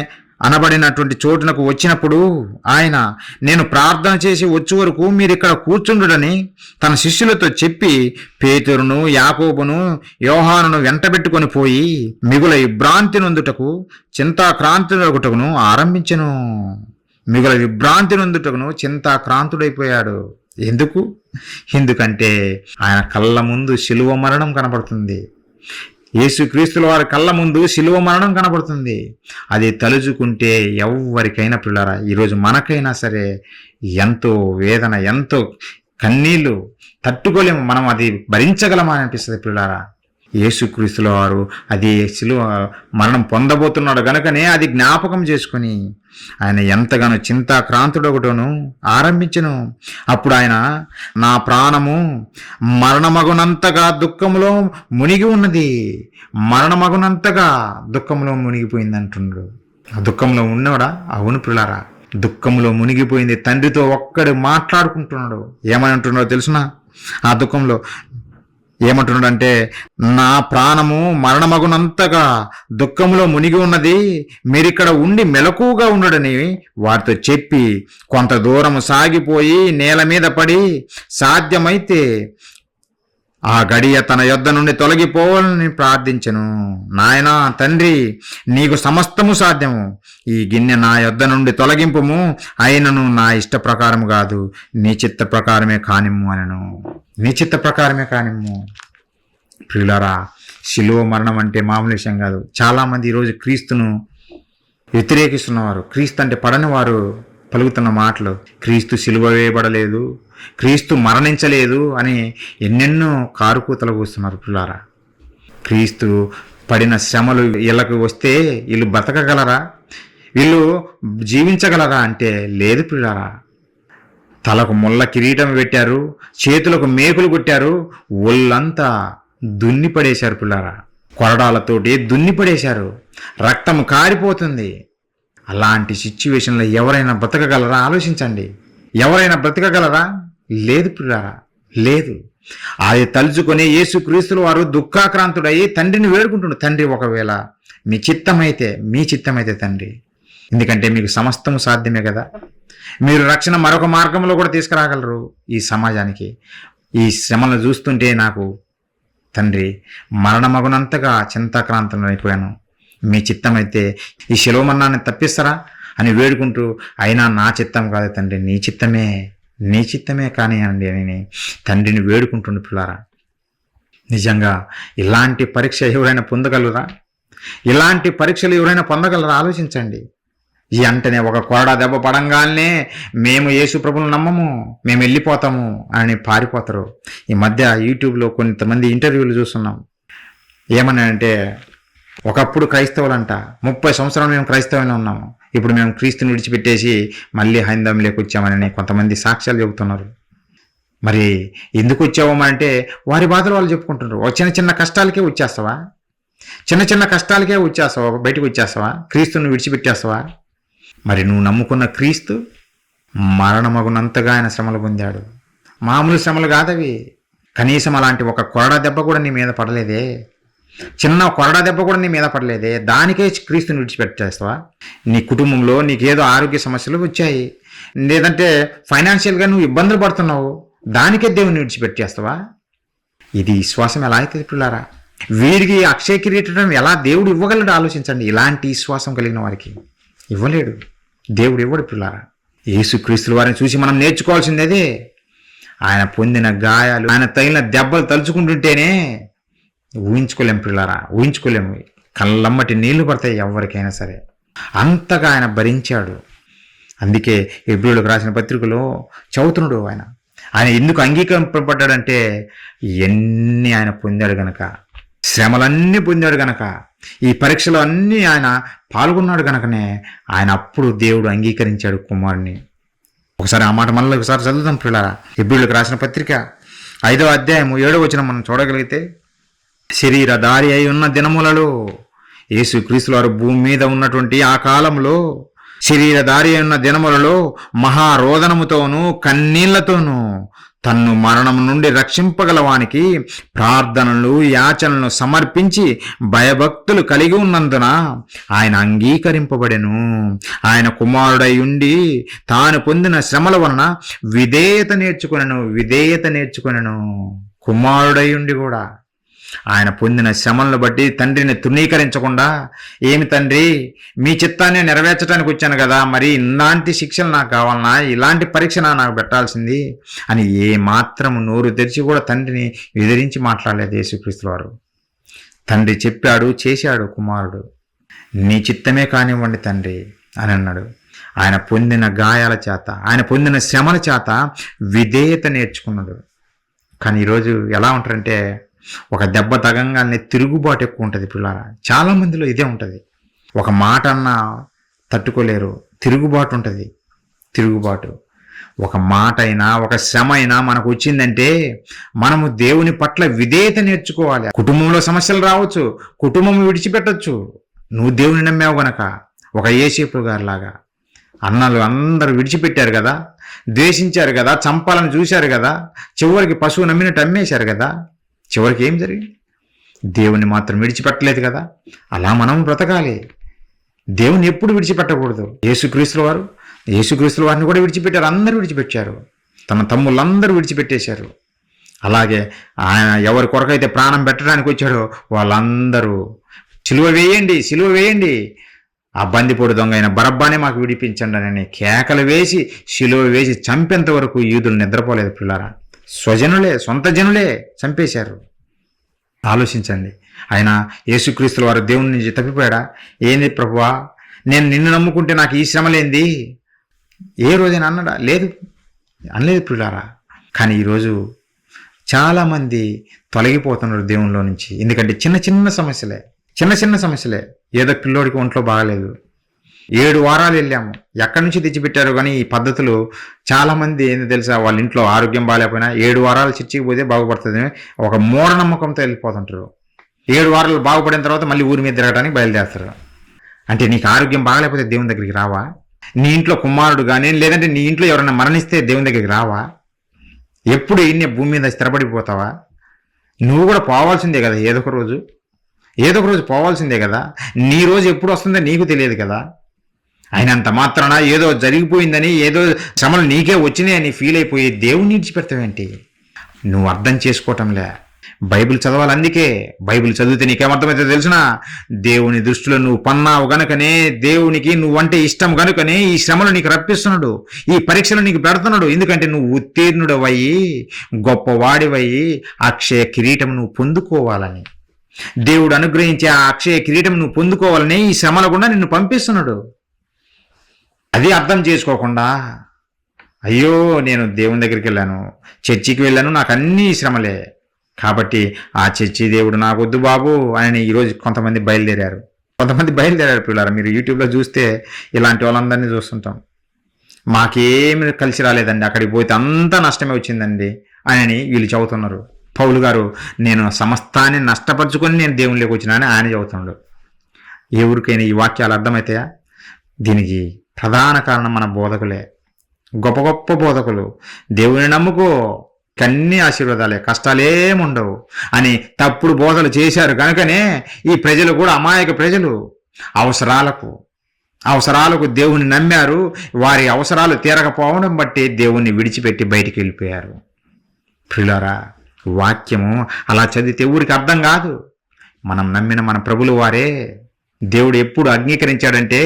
అనబడినటువంటి చోటునకు వచ్చినప్పుడు ఆయన, నేను ప్రార్థన చేసి వచ్చే వరకు మీరు ఇక్కడ కూర్చుండుడని తన శిష్యులతో చెప్పి పేతురును, యాకోబును, యోహానును వెంటబెట్టుకొని పోయి మిగుల విభ్రాంతి నొందుటకు చింతాక్రాంతుడగుటకును ఆరంభించెను. మిగుల విభ్రాంతి నొందుటకును చింతాక్రాంతుడైపోయాడు. ఎందుకంటే ఆయన కళ్ళ ముందు శిలువ మరణం కనబడుతుంది. యేసుక్రీస్తుల వారి కళ్ళ ముందు శిలువ మరణం కనబడుతుంది. అది తలుచుకుంటే ఎవరికైనా పిల్లరా, ఈరోజు మనకైనా సరే ఎంతో వేదన, ఎంతో కన్నీళ్ళు తట్టుకోలేము మనం, అది భరించగలమా అనిపిస్తుంది పిల్లారా. యేసుక్రీస్తుల వారు అది శిలువ మరణం పొందబోతున్నాడు గనుకనే అది జ్ఞాపకం చేసుకుని ఆయన ఎంతగానో చింతాక్రాంతుడొకటోను ఆరంభించెను. అప్పుడు ఆయన, నా ప్రాణము మరణమగునంతగా దుఃఖంలో మునిగి ఉన్నది, మరణమగునంతగా దుఃఖంలో మునిగిపోయింది అంటున్నాడు. ఆ దుఃఖంలో ఉన్నవాడా? అవును పిల్లారా, దుఃఖంలో మునిగిపోయింది. తండ్రితో ఒక్కడు మాట్లాడుకుంటున్నాడు. ఏమని అంటున్నాడో తెలుసునా? ఆ దుఃఖంలో ఏమంటున్నాడంటే, నా ప్రాణము మరణమగునంతగా దుఃఖంలో మునిగి ఉన్నది, మీరిక్కడ ఉండి మెలకుగా ఉండడని వారితో చెప్పి కొంత దూరము సాగిపోయి నేల మీద పడి సాధ్యమైతే ఆ గడియ తన యొద్ద నుండి తొలగిపోవాలని ప్రార్థించెను. నాయనా తండ్రి, నీకు సమస్తము సాధ్యము, ఈ గిన్నె నా యొద్ద నుండి తొలగింపుము, అయినను నా ఇష్ట ప్రకారము కాదు, నీ చిత్త ప్రకారమే కానిమ్ము అనను. నీ చిత్త ప్రకారమే కానిమ్ము. ప్రియులారా, శిలువ మరణం అంటే మామూలు విషయం కాదు. చాలామంది ఈరోజు క్రీస్తును వ్యతిరేకిస్తున్నవారు, క్రీస్తు అంటే పడని వారు పలుకుతున్న మాటలు, క్రీస్తు శిలువ వేయబడలేదు, క్రీస్తు మరణించలేదు అని ఎన్నెన్నో కారుకూతలు కూస్తున్నారు. పిల్లారా, క్రీస్తు పడిన శ్రమలు వీళ్ళకు వస్తే వీళ్ళు బతకగలరా, వీళ్ళు జీవించగలరా అంటే లేదు పిల్లారా. తలకు ముళ్ళ కిరీటం పెట్టారు, చేతులకు మేకులు కొట్టారు, ఒళ్ళంతా దున్ని పడేశారు పిల్లారా. కొరడాలతోటి దున్ని పడేశారు, రక్తం కారిపోతుంది. అలాంటి సిచ్యువేషన్లో ఎవరైనా బ్రతకగలరా? ఆలోచించండి. ఎవరైనా బ్రతకగలరా? లేదు పిల్లారా, లేదు. అది తలుచుకొని యేసుక్రీస్తుల వారు దుఃఖాక్రాంతుడయ్యి తండ్రిని వేడుకుంటున్నాడు. తండ్రి, ఒకవేళ మీ చిత్తమైతే తండ్రి, ఎందుకంటే మీకు సమస్తము సాధ్యమే కదా, మీరు రక్షణ మరొక మార్గంలో కూడా తీసుకురాగలరు ఈ సమాజానికి. ఈ శ్రమలను చూస్తుంటే నాకు తండ్రి మరణమగునంతగా చింతాక్రాంతం అయిపోయాను. మీ చిత్తమైతే ఈ శిలువ మరణాన్ని తప్పిస్తారా అని వేడుకుంటూ, అయినా నా చిత్తం కాదు తండ్రి, నీ చిత్తమే కానివ్వండి అని తండ్రిని వేడుకుంటుండే పిల్లారా. నిజంగా ఇలాంటి పరీక్ష ఎవరైనా పొందగలరా? ఇలాంటి పరీక్షలు ఎవరైనా పొందగలరా? ఆలోచించండి. ఈ అంటనే ఒక కొరడా దెబ్బ పడంగానే మేము యేసు ప్రభువును నమ్మము, మేము వెళ్ళిపోతాము అని పారిపోతారు. ఈ మధ్య యూట్యూబ్లో కొంతమంది ఇంటర్వ్యూలు చూస్తున్నాం. ఏమన్నాయంటే, ఒకప్పుడు క్రైస్తవులంట 30 సంవత్సరాలు మేము క్రైస్తవులే ఉన్నాము, ఇప్పుడు మేము క్రీస్తుని విడిచిపెట్టేసి మళ్ళీ హైందవంలోకి వచ్చామని కొంతమంది సాక్ష్యాలు చెబుతున్నారు. మరి ఎందుకు వచ్చావమంటే వారి బాధలు వాళ్ళు చెప్పుకుంటున్నారు. చిన్న చిన్న కష్టాలకే వచ్చేస్తావా? బయటకు వచ్చేస్తావా? క్రీస్తుని విడిచిపెట్టేస్తావా? మరి నువ్వు నమ్ముకున్న క్రీస్తు మరణమగునంతగా ఆయన శ్రమలు పొందాడు. మామూలు శ్రమలు కాదవి. కనీసం అలాంటి ఒక కొరడా దెబ్బ కూడా నీ మీద పడలేదే, చిన్న కొరడా దెబ్బ కూడా నీ మీద పడలేదే, దానికే క్రీస్తుని విడిచిపెట్టేస్తావా? నీ కుటుంబంలో నీకేదో ఆరోగ్య సమస్యలు వచ్చాయి, లేదంటే ఫైనాన్షియల్గా నువ్వు ఇబ్బందులు పడుతున్నావు, దానికే దేవుని విడిచిపెట్టేస్తావా? ఇది విశ్వాసం ఎలా అవుతుంది పిల్లారా? వీరికి అక్షయ కిరీటం ఎలా దేవుడు ఇవ్వగలడు? ఆలోచించండి. ఇలాంటి విశ్వాసం కలిగిన వారికి ఇవ్వలేడు, దేవుడు ఇవ్వడు పిల్లారా. యేసుక్రీస్తుల వారిని చూసి మనం నేర్చుకోవాల్సిందే. ఆయన పొందిన గాయాలు, ఆయన తగిలిన దెబ్బలు తలుచుకుంటుంటేనే ఊహించుకోలేము పిల్లారా, ఊహించుకోలేము. కళ్ళమ్మటి నీళ్లు పడతాయి ఎవరికైనా సరే. అంతగా ఆయన భరించాడు. అందుకే హెబ్రీయులకు రాసిన పత్రికలో చదువుతున్నాడు ఆయన ఎందుకు అంగీకరింపబడ్డాడంటే ఎన్ని ఆయన పొందాడు గనక, శ్రమలన్నీ పొందాడు గనక, ఈ పరీక్షలో అన్నీ ఆయన పాల్గొన్నాడు గనకనే ఆయన అప్పుడు దేవుడు అంగీకరించాడు కుమారుని. ఒకసారి ఆ మాట మళ్ళీ ఒకసారి చదువుతాం పిల్లారా. హెబ్రీయులకు రాసిన పత్రిక 5వ అధ్యాయం 7వ వచనం మనం చూడగలిగితే, శరీరధారి అయి ఉన్న దినములలో, యేసుక్రీస్తుల వారు భూమి మీద ఉన్నటువంటి ఆ కాలంలో శరీరధారి అయిన దినములలో మహారోదనముతోనూ కన్నీళ్లతోనూ తన్ను మరణము నుండి రక్షింపగలవానికి ప్రార్థనలు యాచనలను సమర్పించి భయభక్తులు కలిగి ఉన్నందున ఆయన అంగీకరింపబడెను. ఆయన కుమారుడై ఉండి తాను పొందిన శ్రమల వలన విధేయత నేర్చుకొనెను. కుమారుడై ఉండి కూడా ఆయన పొందిన శ్రమలను బట్టి తండ్రిని తృణీకరించకుండా, ఏమి తండ్రి, మీ చిత్తాన్ని నెరవేర్చడానికి వచ్చాను కదా, మరి ఇలాంటి శిక్షలు నాకు కావాలన్నా, ఇలాంటి పరీక్ష నాకు పెట్టాల్సింది అని ఏ మాత్రము నోరు తెరిచి కూడా తండ్రిని ఎదిరించి మాట్లాడలేదు యేసుక్రీస్తుల వారు. తండ్రి చెప్పాడు, చేశాడు కుమారుడు. నీ చిత్తమే కానివ్వండి తండ్రి అని అన్నాడు. ఆయన పొందిన గాయాల చేత, ఆయన పొందిన శ్రమల చేత విధేయత నేర్చుకున్నాడు. కానీ ఈరోజు ఎలా ఉంటారంటే, ఒక దెబ్బ తగంగానే తిరుగుబాటు ఎక్కువ ఉంటుంది పిల్లారా. చాలా మందిలో ఇదే ఉంటుంది. ఒక మాట అన్నా తట్టుకోలేరు, తిరుగుబాటు ఉంటుంది. ఒక మాట అయినా, ఒక శ్రమ అయినా మనకు వచ్చిందంటే మనము దేవుని పట్ల విధేయత నేర్చుకోవాలి. కుటుంబంలో సమస్యలు రావచ్చు, కుటుంబం విడిచిపెట్టచ్చు. నువ్వు దేవుని నమ్మావు గనక, ఒక యేసేపు గారిలాగా అన్నలు అందరూ విడిచిపెట్టారు కదా, ద్వేషించారు కదా, చంపాలని చూశారు కదా, చివరికి పశువు నమ్మినట్టు అమ్మేశారు కదా. చివరికి ఏం జరిగింది? దేవుని మాత్రం విడిచిపెట్టలేదు కదా. అలా మనం బ్రతకాలి. దేవుని ఎప్పుడు విడిచిపెట్టకూడదు. యేసుక్రీస్తుల వారిని కూడా విడిచిపెట్టారు. అందరూ విడిచిపెట్టారు. తన తమ్ముళ్ళందరూ విడిచిపెట్టేశారు. అలాగే ఆయన ఎవరి కొరకైతే ప్రాణం పెట్టడానికి వచ్చాడో వాళ్ళందరూ సిలువ వేయండి, ఆ బందిపోడు దొంగ అయిన బరబ్బానే మాకు విడిపించండి అని కేకలు వేసి సిలువ వేసి చంపేంత వరకు యూదులు నిద్రపోలేదు పిల్లారా. సొంత జనులే చంపేశారు. ఆలోచించండి. ఆయన యేసుక్రీస్తుల వారు దేవుని నుంచి తప్పిపోయాడా? ఏంది ప్రభువా, నేను నిన్ను నమ్ముకుంటే నాకు ఈ శ్రమలేంది? ఏ రోజైనా అన్నాడా? లేదు, అనలేదు పిల్లారా. కానీ ఈరోజు చాలామంది తొలగిపోతున్నారు దేవునిలో నుంచి. ఎందుకంటే చిన్న చిన్న సమస్యలే. ఏదో పిల్లోడికి ఒంట్లో బాగాలేదు, 7 వారాలు వెళ్ళాము, ఎక్కడి నుంచి తెచ్చిపెట్టారు. కానీ ఈ పద్ధతులు చాలామంది ఏంది తెలుసా, వాళ్ళ ఇంట్లో ఆరోగ్యం బాగాలేకపోయినా 7 వారాలు చర్చికి పోతే బాగుపడుతుంది ఒక మూఢనమ్మకంతో వెళ్ళిపోతుంటారు. 7 వారాలు బాగుపడిన తర్వాత మళ్ళీ ఊరి మీద తిరగడానికి బయలుదేరుతారు. అంటే నీకు ఆరోగ్యం బాగాలేకపోతే దేవుని దగ్గరికి రావా? నీ ఇంట్లో కుమారుడు కానీ, లేదంటే నీ ఇంట్లో ఎవరైనా మరణిస్తే దేవుని దగ్గరికి రావా? ఎప్పుడు ఇన్ని భూమి మీద స్థిరపడిపోతావా? నువ్వు కూడా పోవాల్సిందే కదా, ఏదో ఒక రోజు పోవాల్సిందే కదా. నీ రోజు ఎప్పుడు వస్తుందో నీకు తెలియదు కదా. అయినంత మాత్రాన ఏదో జరిగిపోయిందని, ఏదో శ్రమలు నీకే వచ్చినాయని ఫీల్ అయిపోయి దేవుణ్ణి విడిచిపెడతావేంటి? నువ్వు అర్థం చేసుకోవటంలే. బైబిల్ చదవాలి. అందుకే బైబిల్ చదివితే నీకేమర్థమైతే తెలిసిన, దేవుని దృష్టిలో నువ్వు పన్నావు గనుకనే, దేవునికి నువ్వంటే ఇష్టం గనుకనే ఈ శ్రమలు నీకు రప్పిస్తున్నాడు, ఈ పరీక్షలు నీకు పెడుతున్నాడు. ఎందుకంటే నువ్వు ఉత్తీర్ణుడవయ్యి గొప్పవాడివయ్యి అక్షయ కిరీటం నువ్వు పొందుకోవాలని, దేవుడు అనుగ్రహించే ఆ అక్షయ కిరీటం నువ్వు పొందుకోవాలని ఈ శ్రమల గుండా నిన్ను పంపిస్తున్నాడు. అది అర్థం చేసుకోకుండా, అయ్యో నేను దేవుని దగ్గరికి వెళ్ళాను, చర్చికి వెళ్ళాను, నాకు అన్నీ శ్రమలే కాబట్టి ఆ చర్చి దేవుడు నాకు వద్దు బాబు అని ఈరోజు కొంతమంది బయలుదేరారు పిల్లలు. మీరు యూట్యూబ్లో చూస్తే ఇలాంటి వాళ్ళందరినీ చూస్తుంటాం. మాకేమి కలిసి రాలేదండి, అక్కడికి పోతే అంతా నష్టమే వచ్చిందండి అని వీళ్ళు చెబుతున్నారు. పౌలు గారు నేను సమస్తాన్ని నష్టపరుచుకొని నేను దేవునిలోకి వచ్చినా అని ఆయన చెబుతున్నాడు. ఎవరికైనా ఈ వాక్యాలు అర్థమవుతాయా? దీనికి ప్రధాన కారణం మన బోధకులే. గొప్ప గొప్ప బోధకులు దేవుని నమ్ముకో, కన్నీ ఆశీర్వాదాలే, కష్టాలేముండవు అని తప్పుడు బోధలు చేశారు కనుకనే ఈ ప్రజలు కూడా అమాయక ప్రజలు అవసరాలకు దేవుని నమ్మారు. వారి అవసరాలు తీరకపోవడం బట్టి దేవుణ్ణి విడిచిపెట్టి బయటికి వెళ్ళిపోయారు. ప్రియులారా, వాక్యము అలా చదివితే ఊరికి అర్థం కాదు. మనం నమ్మిన మన ప్రభులు వారే. దేవుడు ఎప్పుడు అంగీకరించాడంటే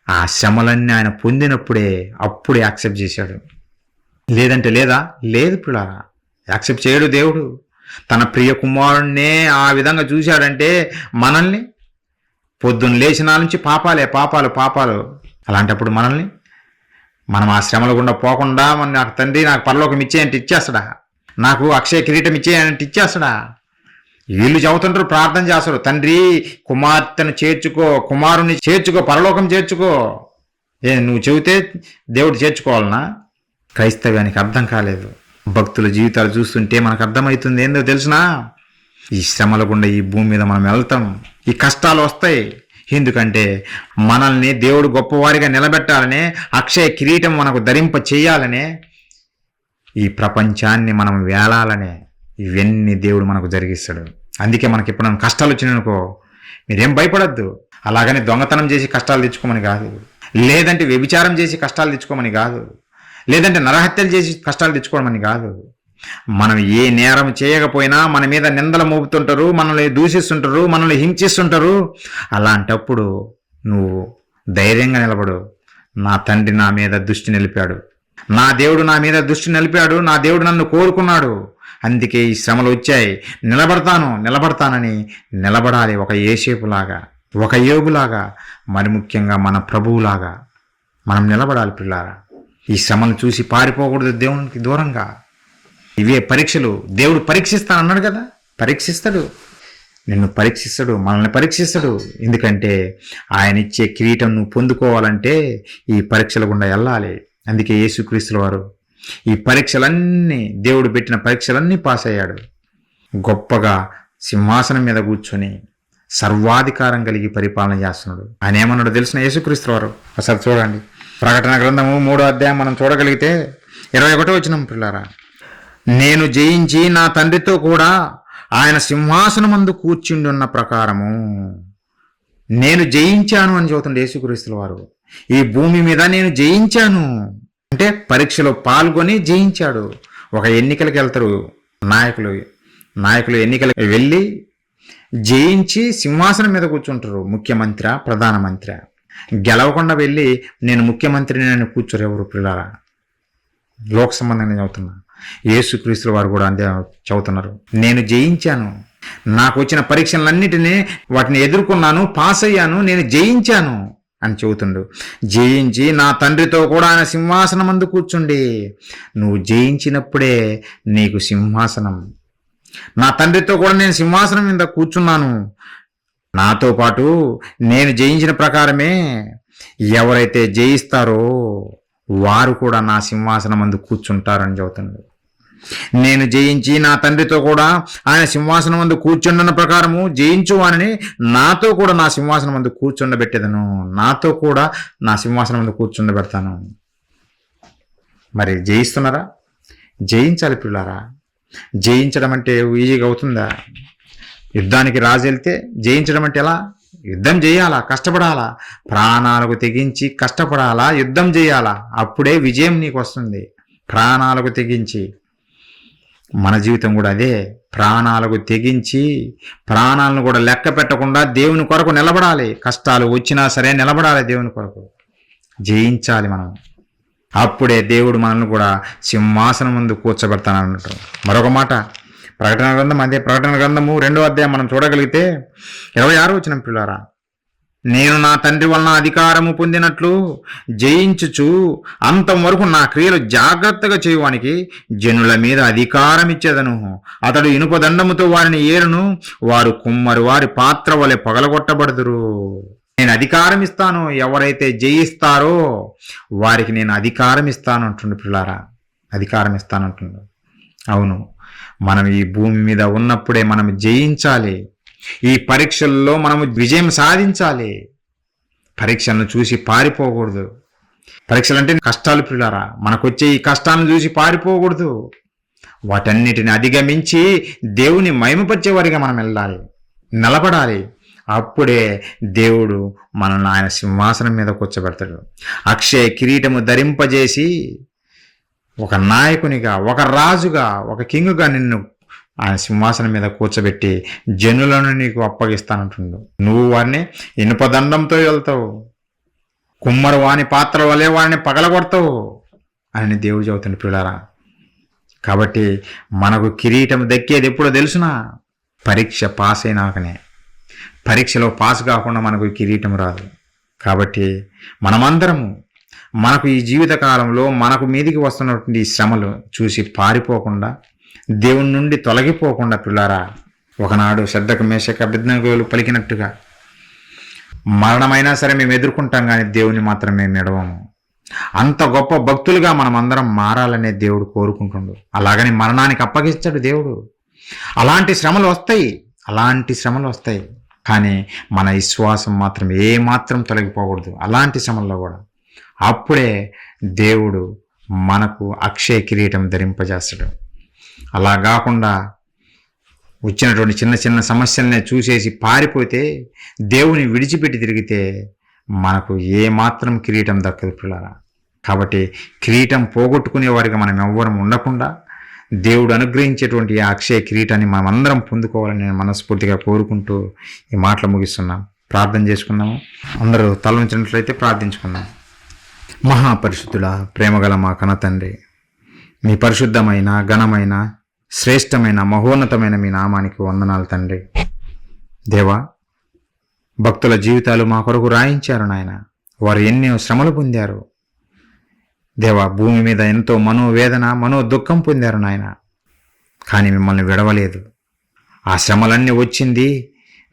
ఆ శ్రమలన్నీ ఆయన పొందినప్పుడే, అప్పుడే యాక్సెప్ట్ చేశాడు. లేదంటే లేదు పిల్లారా, యాక్సెప్ట్ చేయడు దేవుడు. తన ప్రియ కుమారుణ్ణే ఆ విధంగా చూశాడంటే మనల్ని పొద్దున్న లేచిన నుంచి పాపాలు. అలాంటప్పుడు మనం ఆ శ్రమల గుండా పోకుండా నాకు తండ్రి నాకు పరలోకం ఇచ్చేయంటే ఇచ్చేస్తాడా, నాకు అక్షయ కిరీటం ఇచ్చేయంటే ఇచ్చేస్తాడా? వీళ్ళు చెబుతుంటారు, ప్రార్థన చేస్తారు, తండ్రి కుమార్తెను చేర్చుకో, కుమారుని చేర్చుకో, పరలోకం చేర్చుకో. నువ్వు చెబితే దేవుడు చేర్చుకోవాలనా? క్రైస్తవ్యానికి అర్థం కాలేదు. భక్తుల జీవితాలు చూస్తుంటే మనకు అర్థమవుతుంది ఏందో తెలుసునా? ఈ శ్రమల గుండా ఈ భూమి మీద మనం వెళ్తాం, ఈ కష్టాలు వస్తాయి. ఎందుకంటే మనల్ని దేవుడు గొప్పవారిగా నిలబెట్టాలనే, అక్షయ కిరీటం మనకు ధరింప చేయాలనే, ఈ ప్రపంచాన్ని మనం వేలాలనే ఇవన్నీ దేవుడు మనకు జరిగిస్తాడు. అందుకే మనకి ఎప్పుడైనా కష్టాలు వచ్చినాయనుకో మీరేం భయపడద్దు. అలాగని దొంగతనం చేసి కష్టాలు తెచ్చుకోమని కాదు, లేదంటే వ్యభిచారం చేసి కష్టాలు తెచ్చుకోమని కాదు, లేదంటే నరహత్యలు చేసి కష్టాలు తెచ్చుకోవమని కాదు. మనం ఏ నేరం చేయకపోయినా మన మీద నిందలు మోపుతుంటారు, మనల్ని దూషిస్తుంటారు, మనల్ని హింసిస్తుంటారు. అలాంటప్పుడు నువ్వు ధైర్యంగా నిలబడు. నా తండ్రి నా మీద దృష్టి నిలిపాడు, నా దేవుడు నా మీద దృష్టి నిలిపాడు, నా దేవుడు నన్ను కోరుకున్నాడు, అందుకే ఈ శ్రమలు వచ్చాయి, నిలబడతానని నిలబడాలి. ఒక యేసేపులాగా, ఒక యోబులాగా, మరి ముఖ్యంగా మన ప్రభువులాగా మనం నిలబడాలి. పిల్లారా, ఈ శ్రమను చూసి పారిపోకూడదు దేవునికి దూరంగా. ఇవే పరీక్షలు. దేవుడు పరీక్షిస్తానన్నాడు కదా, పరీక్షిస్తాడు, నిన్ను పరీక్షిస్తాడు, మనల్ని పరీక్షిస్తాడు. ఎందుకంటే ఆయన ఇచ్చే కిరీటం నువ్వు పొందుకోవాలంటే ఈ పరీక్షల గుండా వెళ్ళాలి. అందుకే యేసుక్రీస్తుల వారు ఈ పరీక్షలన్నీ, దేవుడు పెట్టిన పరీక్షలన్నీ పాస్ అయ్యాడు. గొప్పగా సింహాసనం మీద కూర్చొని సర్వాధికారం కలిగి పరిపాలన చేస్తున్నాడు. ఆయన ఏమన్నాడు తెలిసిన యేసుక్రీస్తుల వారు? అసలు చూడండి, ప్రకటన గ్రంథము 3వ అధ్యాయం మనం చూడగలిగితే 21వ వచనం, పిల్లారా, నేను జయించి నా తండ్రితో కూడా ఆయన సింహాసనమందు కూర్చుండున్న ప్రకారము నేను జయించాను అని చెబుతుండే యేసుక్రీస్తుల వారు. ఈ భూమి మీద నేను జయించాను అంటే పరీక్షలో పాల్గొని జయించాడు. ఒక ఎన్నికలకు వెళ్తారు నాయకులు ఎన్నికలకు వెళ్ళి జయించి సింహాసనం మీద కూర్చుంటారు. ముఖ్యమంత్రి, ప్రధానమంత్రి. గెలవకుండా వెళ్ళి నేను ముఖ్యమంత్రిని అని కూర్చోరు ఎవరు పిల్లారా. లోక సంబంధంగా చదువుతున్నా. యేసుక్రీస్తుల వారు కూడా అంతే చదువుతున్నారు. నేను జయించాను, నాకు వచ్చిన పరీక్షలన్నిటినీ వాటిని ఎదుర్కొన్నాను, పాస్ అయ్యాను, నేను జయించాను అని చెబుతుండు. జయించి నా తండ్రితో కూడా ఆయన సింహాసనం అందు కూర్చుండి. నువ్వు జయించినప్పుడే నీకు సింహాసనం. నా తండ్రితో కూడా నేను సింహాసనం మీద కూర్చున్నాను, నాతో పాటు నేను జయించిన ప్రకారమే ఎవరైతే జయిస్తారో వారు కూడా నా సింహాసనం అందు కూర్చుంటారని చెబుతున్నాడు. నేను జయించి నా తండ్రితో కూడా ఆయన సింహాసనం అందు కూర్చుండన్న ప్రకారము జయించు అని నాతో కూడా నా సింహాసనం అందు కూర్చుండబెట్టేదను, నాతో కూడా నా సింహాసనం అందు కూర్చుండబెడతాను. మరి జయిస్తున్నారా? జయించాలి పిల్లారా. జయించడం అంటే ఈజీగా అవుతుందా? యుద్ధానికి రాజు వెళ్తే జయించడం అంటే ఎలా? యుద్ధం చేయాలా, కష్టపడాలా, ప్రాణాలకు తెగించి కష్టపడాలా, యుద్ధం చేయాలా, అప్పుడే విజయం నీకు వస్తుంది. ప్రాణాలకు తెగించి. మన జీవితం కూడా అదే, ప్రాణాలకు తెగించి ప్రాణాలను కూడా లెక్క పెట్టకుండా దేవుని కొరకు నిలబడాలి. కష్టాలు వచ్చినా సరే నిలబడాలి దేవుని కొరకు, జయించాలి మనం. అప్పుడే దేవుడు మనల్ని కూడా సింహాసనం ముందు కూర్చోబెడతానన్నట్టు. మరొక మాట ప్రకటన గ్రంథం, అదే ప్రకటన గ్రంథము 2వ అధ్యాయం మనం చూడగలిగితే 26వ వచనం పిల్లారా, నేను నా తండ్రి వలన అధికారము పొందినట్లు జయించుచు అంతం వరకు నా క్రియలు జాగ్రత్తగా చేయువానికి జనుల మీద అధికారం ఇచ్చేదను. అతడు ఇనుప దండముతో వారిని ఏరును, వారు కుమ్మరి వారి పాత్ర వలె పగలగొట్టబడుదురు. నేను అధికారం ఇస్తాను, ఎవరైతే జయిస్తారో వారికి నేను అధికారం ఇస్తాను అంటుండు పిల్లారా. అధికారం ఇస్తానంటుండు. అవును, మనం ఈ భూమి మీద ఉన్నప్పుడే మనం జయించాలి. ఈ పరీక్షల్లో మనము విజయం సాధించాలి. పరీక్షలను చూసి పారిపోకూడదు. పరీక్షలు అంటే కష్టాలు పిల్లారా. మనకొచ్చే ఈ కష్టాలను చూసి పారిపోకూడదు. వాటన్నిటిని అధిగమించి దేవుని మహిమపరిచేవారిగా మనం వెళ్ళాలి, నిలబడాలి. అప్పుడే దేవుడు మనల్ని ఆయన సింహాసనం మీద కూర్చోబెడతాడు. అక్షయ కిరీటము ధరింపజేసి ఒక నాయకునిగా, ఒక రాజుగా, ఒక కింగుగా నిన్ను ఆయన సింహాసనం మీద కూర్చోబెట్టి జనులను నీకు అప్పగిస్తానంటుండు. నువ్వు వారిని ఇనుపదండంతో వెళ్తావు, కుమ్మరు వాని పాత్ర వలె వారిని పగలగొడతావు అని దేవుడు చెబుతుంది పిల్లారా. కాబట్టి మనకు కిరీటం దక్కేది ఎప్పుడో తెలుసునా? పరీక్ష పాస్ అయినాకనే. పరీక్షలో పాస్ కాకుండా మనకు కిరీటం రాదు. కాబట్టి మనమందరము మనకు ఈ జీవితకాలంలో మనకు మీదికి వస్తున్నటువంటి శ్రమలు చూసి పారిపోకుండా, దేవుని నుండి తొలగిపోకుండా పిల్లారా, ఒకనాడు శద్రకు మేషకు అబేద్నెగోలు పలికినట్టుగా మరణమైనా సరే మేము ఎదుర్కొంటాం, కానీ దేవుని మాత్రం మేము ఎడవము. అంత గొప్ప భక్తులుగా మనం అందరం మారాలనే దేవుడు కోరుకుంటుండు. అలాగని మరణానికి అప్పగిస్తాడు దేవుడు. అలాంటి శ్రమలు వస్తాయి, కానీ మన విశ్వాసం మాత్రం ఏమాత్రం తొలగిపోకూడదు అలాంటి శ్రమల్లో కూడా. అప్పుడే దేవుడు మనకు అక్షయ కిరీటం ధరింపజేస్తాడు. అలా కాకుండా వచ్చినటువంటి చిన్న చిన్న సమస్యలనే చూసేసి పారిపోతే, దేవుని విడిచిపెట్టి తిరిగితే మనకు ఏమాత్రం కిరీటం దక్కదు పిల్లారా. కాబట్టి కిరీటం పోగొట్టుకునే వారిగా మనం ఎవ్వరం ఉండకుండా దేవుడు అనుగ్రహించేటువంటి ఆ అక్షయ కిరీటాన్ని మనం అందరం పొందుకోవాలని నేను మనస్ఫూర్తిగా కోరుకుంటూ ఈ మాటలు ముగిస్తున్నాం. ప్రార్థన చేసుకున్నాము. అందరూ తల ఉంచినట్లయితే ప్రార్థించుకున్నాం. మహాపరిశుద్ధుడా, ప్రేమగల మా కన్న తండ్రి, మీ పరిశుద్ధమైన, ఘనమైన, శ్రేష్టమైన, మహోన్నతమైన మీ నామానికి వందనాలు తండ్రి. దేవా, భక్తుల జీవితాలు మా కొరకు రాయించారు నాయన. వారు ఎన్నో శ్రమలు పొందారు దేవా. భూమి మీద ఎంతో మనోవేదన, దుఃఖం పొందారు నాయన. కానీ మిమ్మల్ని విడవలేదు. ఆ శ్రమలన్నీ వచ్చింది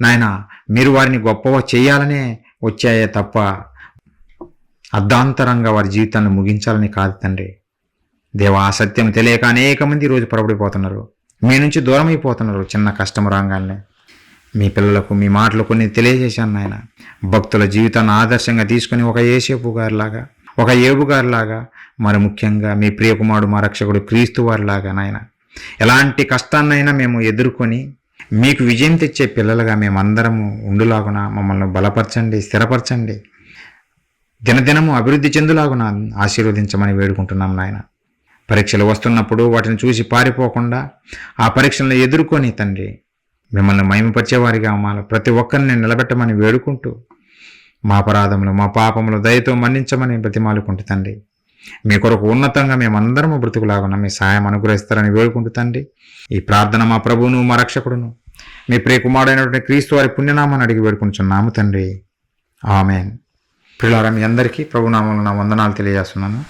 నాయన, మీరు వారిని గొప్పగా చేయాలనే వచ్చాయే తప్ప అర్ధాంతరంగా వారి జీవితాన్ని ముగించాలని కాదు తండ్రి. దేవా, ఆ సత్యం తెలియక అనేక మంది ఈరోజు పొరపడిపోతున్నారు, మీ నుంచి దూరం అయిపోతున్నారు. చిన్న కష్టం రాగానే మీ పిల్లలకు మీ మాటలు కొన్ని తెలియజేశాను నాయన. భక్తుల జీవితాన్ని ఆదర్శంగా తీసుకుని ఒక యేసేపు గారిలాగా, ఒక ఏబు గారిలాగా, మరి ముఖ్యంగా మీ ప్రియకుమారుడు మా రక్షకుడు క్రీస్తు వారిలాగా నాయన, ఎలాంటి కష్టాన్నైనా మేము ఎదుర్కొని మీకు విజయం తెచ్చే పిల్లలుగా మేమందరము ఉండులాగున మమ్మల్ని బలపరచండి, స్థిరపరచండి. దినదినము అభివృద్ధి చెందులాగున ఆశీర్వదించమని వేడుకుంటున్నాం నాయన. పరీక్షలు వస్తున్నప్పుడు వాటిని చూసి పారిపోకుండా ఆ పరీక్షలను ఎదుర్కొని తండ్రి మిమ్మల్ని మహిమపరిచేవారిగా ప్రతి ఒక్కరిని నిలబెట్టమని వేడుకుంటూ, మా అపరాధములు, మా పాపములు దయతో మన్నించమని బ్రతిమాలుకుంటూ తండ్రి, మీ కొరకు ఉన్నతంగా మేమందరము బ్రతుకులాగున మీ సహాయం అనుగ్రహిస్తారని వేడుకుంటూ తండ్రి, ఈ ప్రార్థన మా ప్రభువును, మా రక్షకుడును, మీ ప్రియకుమారుడైనటువంటి క్రీస్తు వారి పుణ్యనామాన్ని అడిగి వేడుకుంటున్నాము తండ్రి. ఆమెన్. ప్రియులారా, మీ అందరికీ ప్రభునామమున నా వందనాలు తెలియజేస్తున్నాను.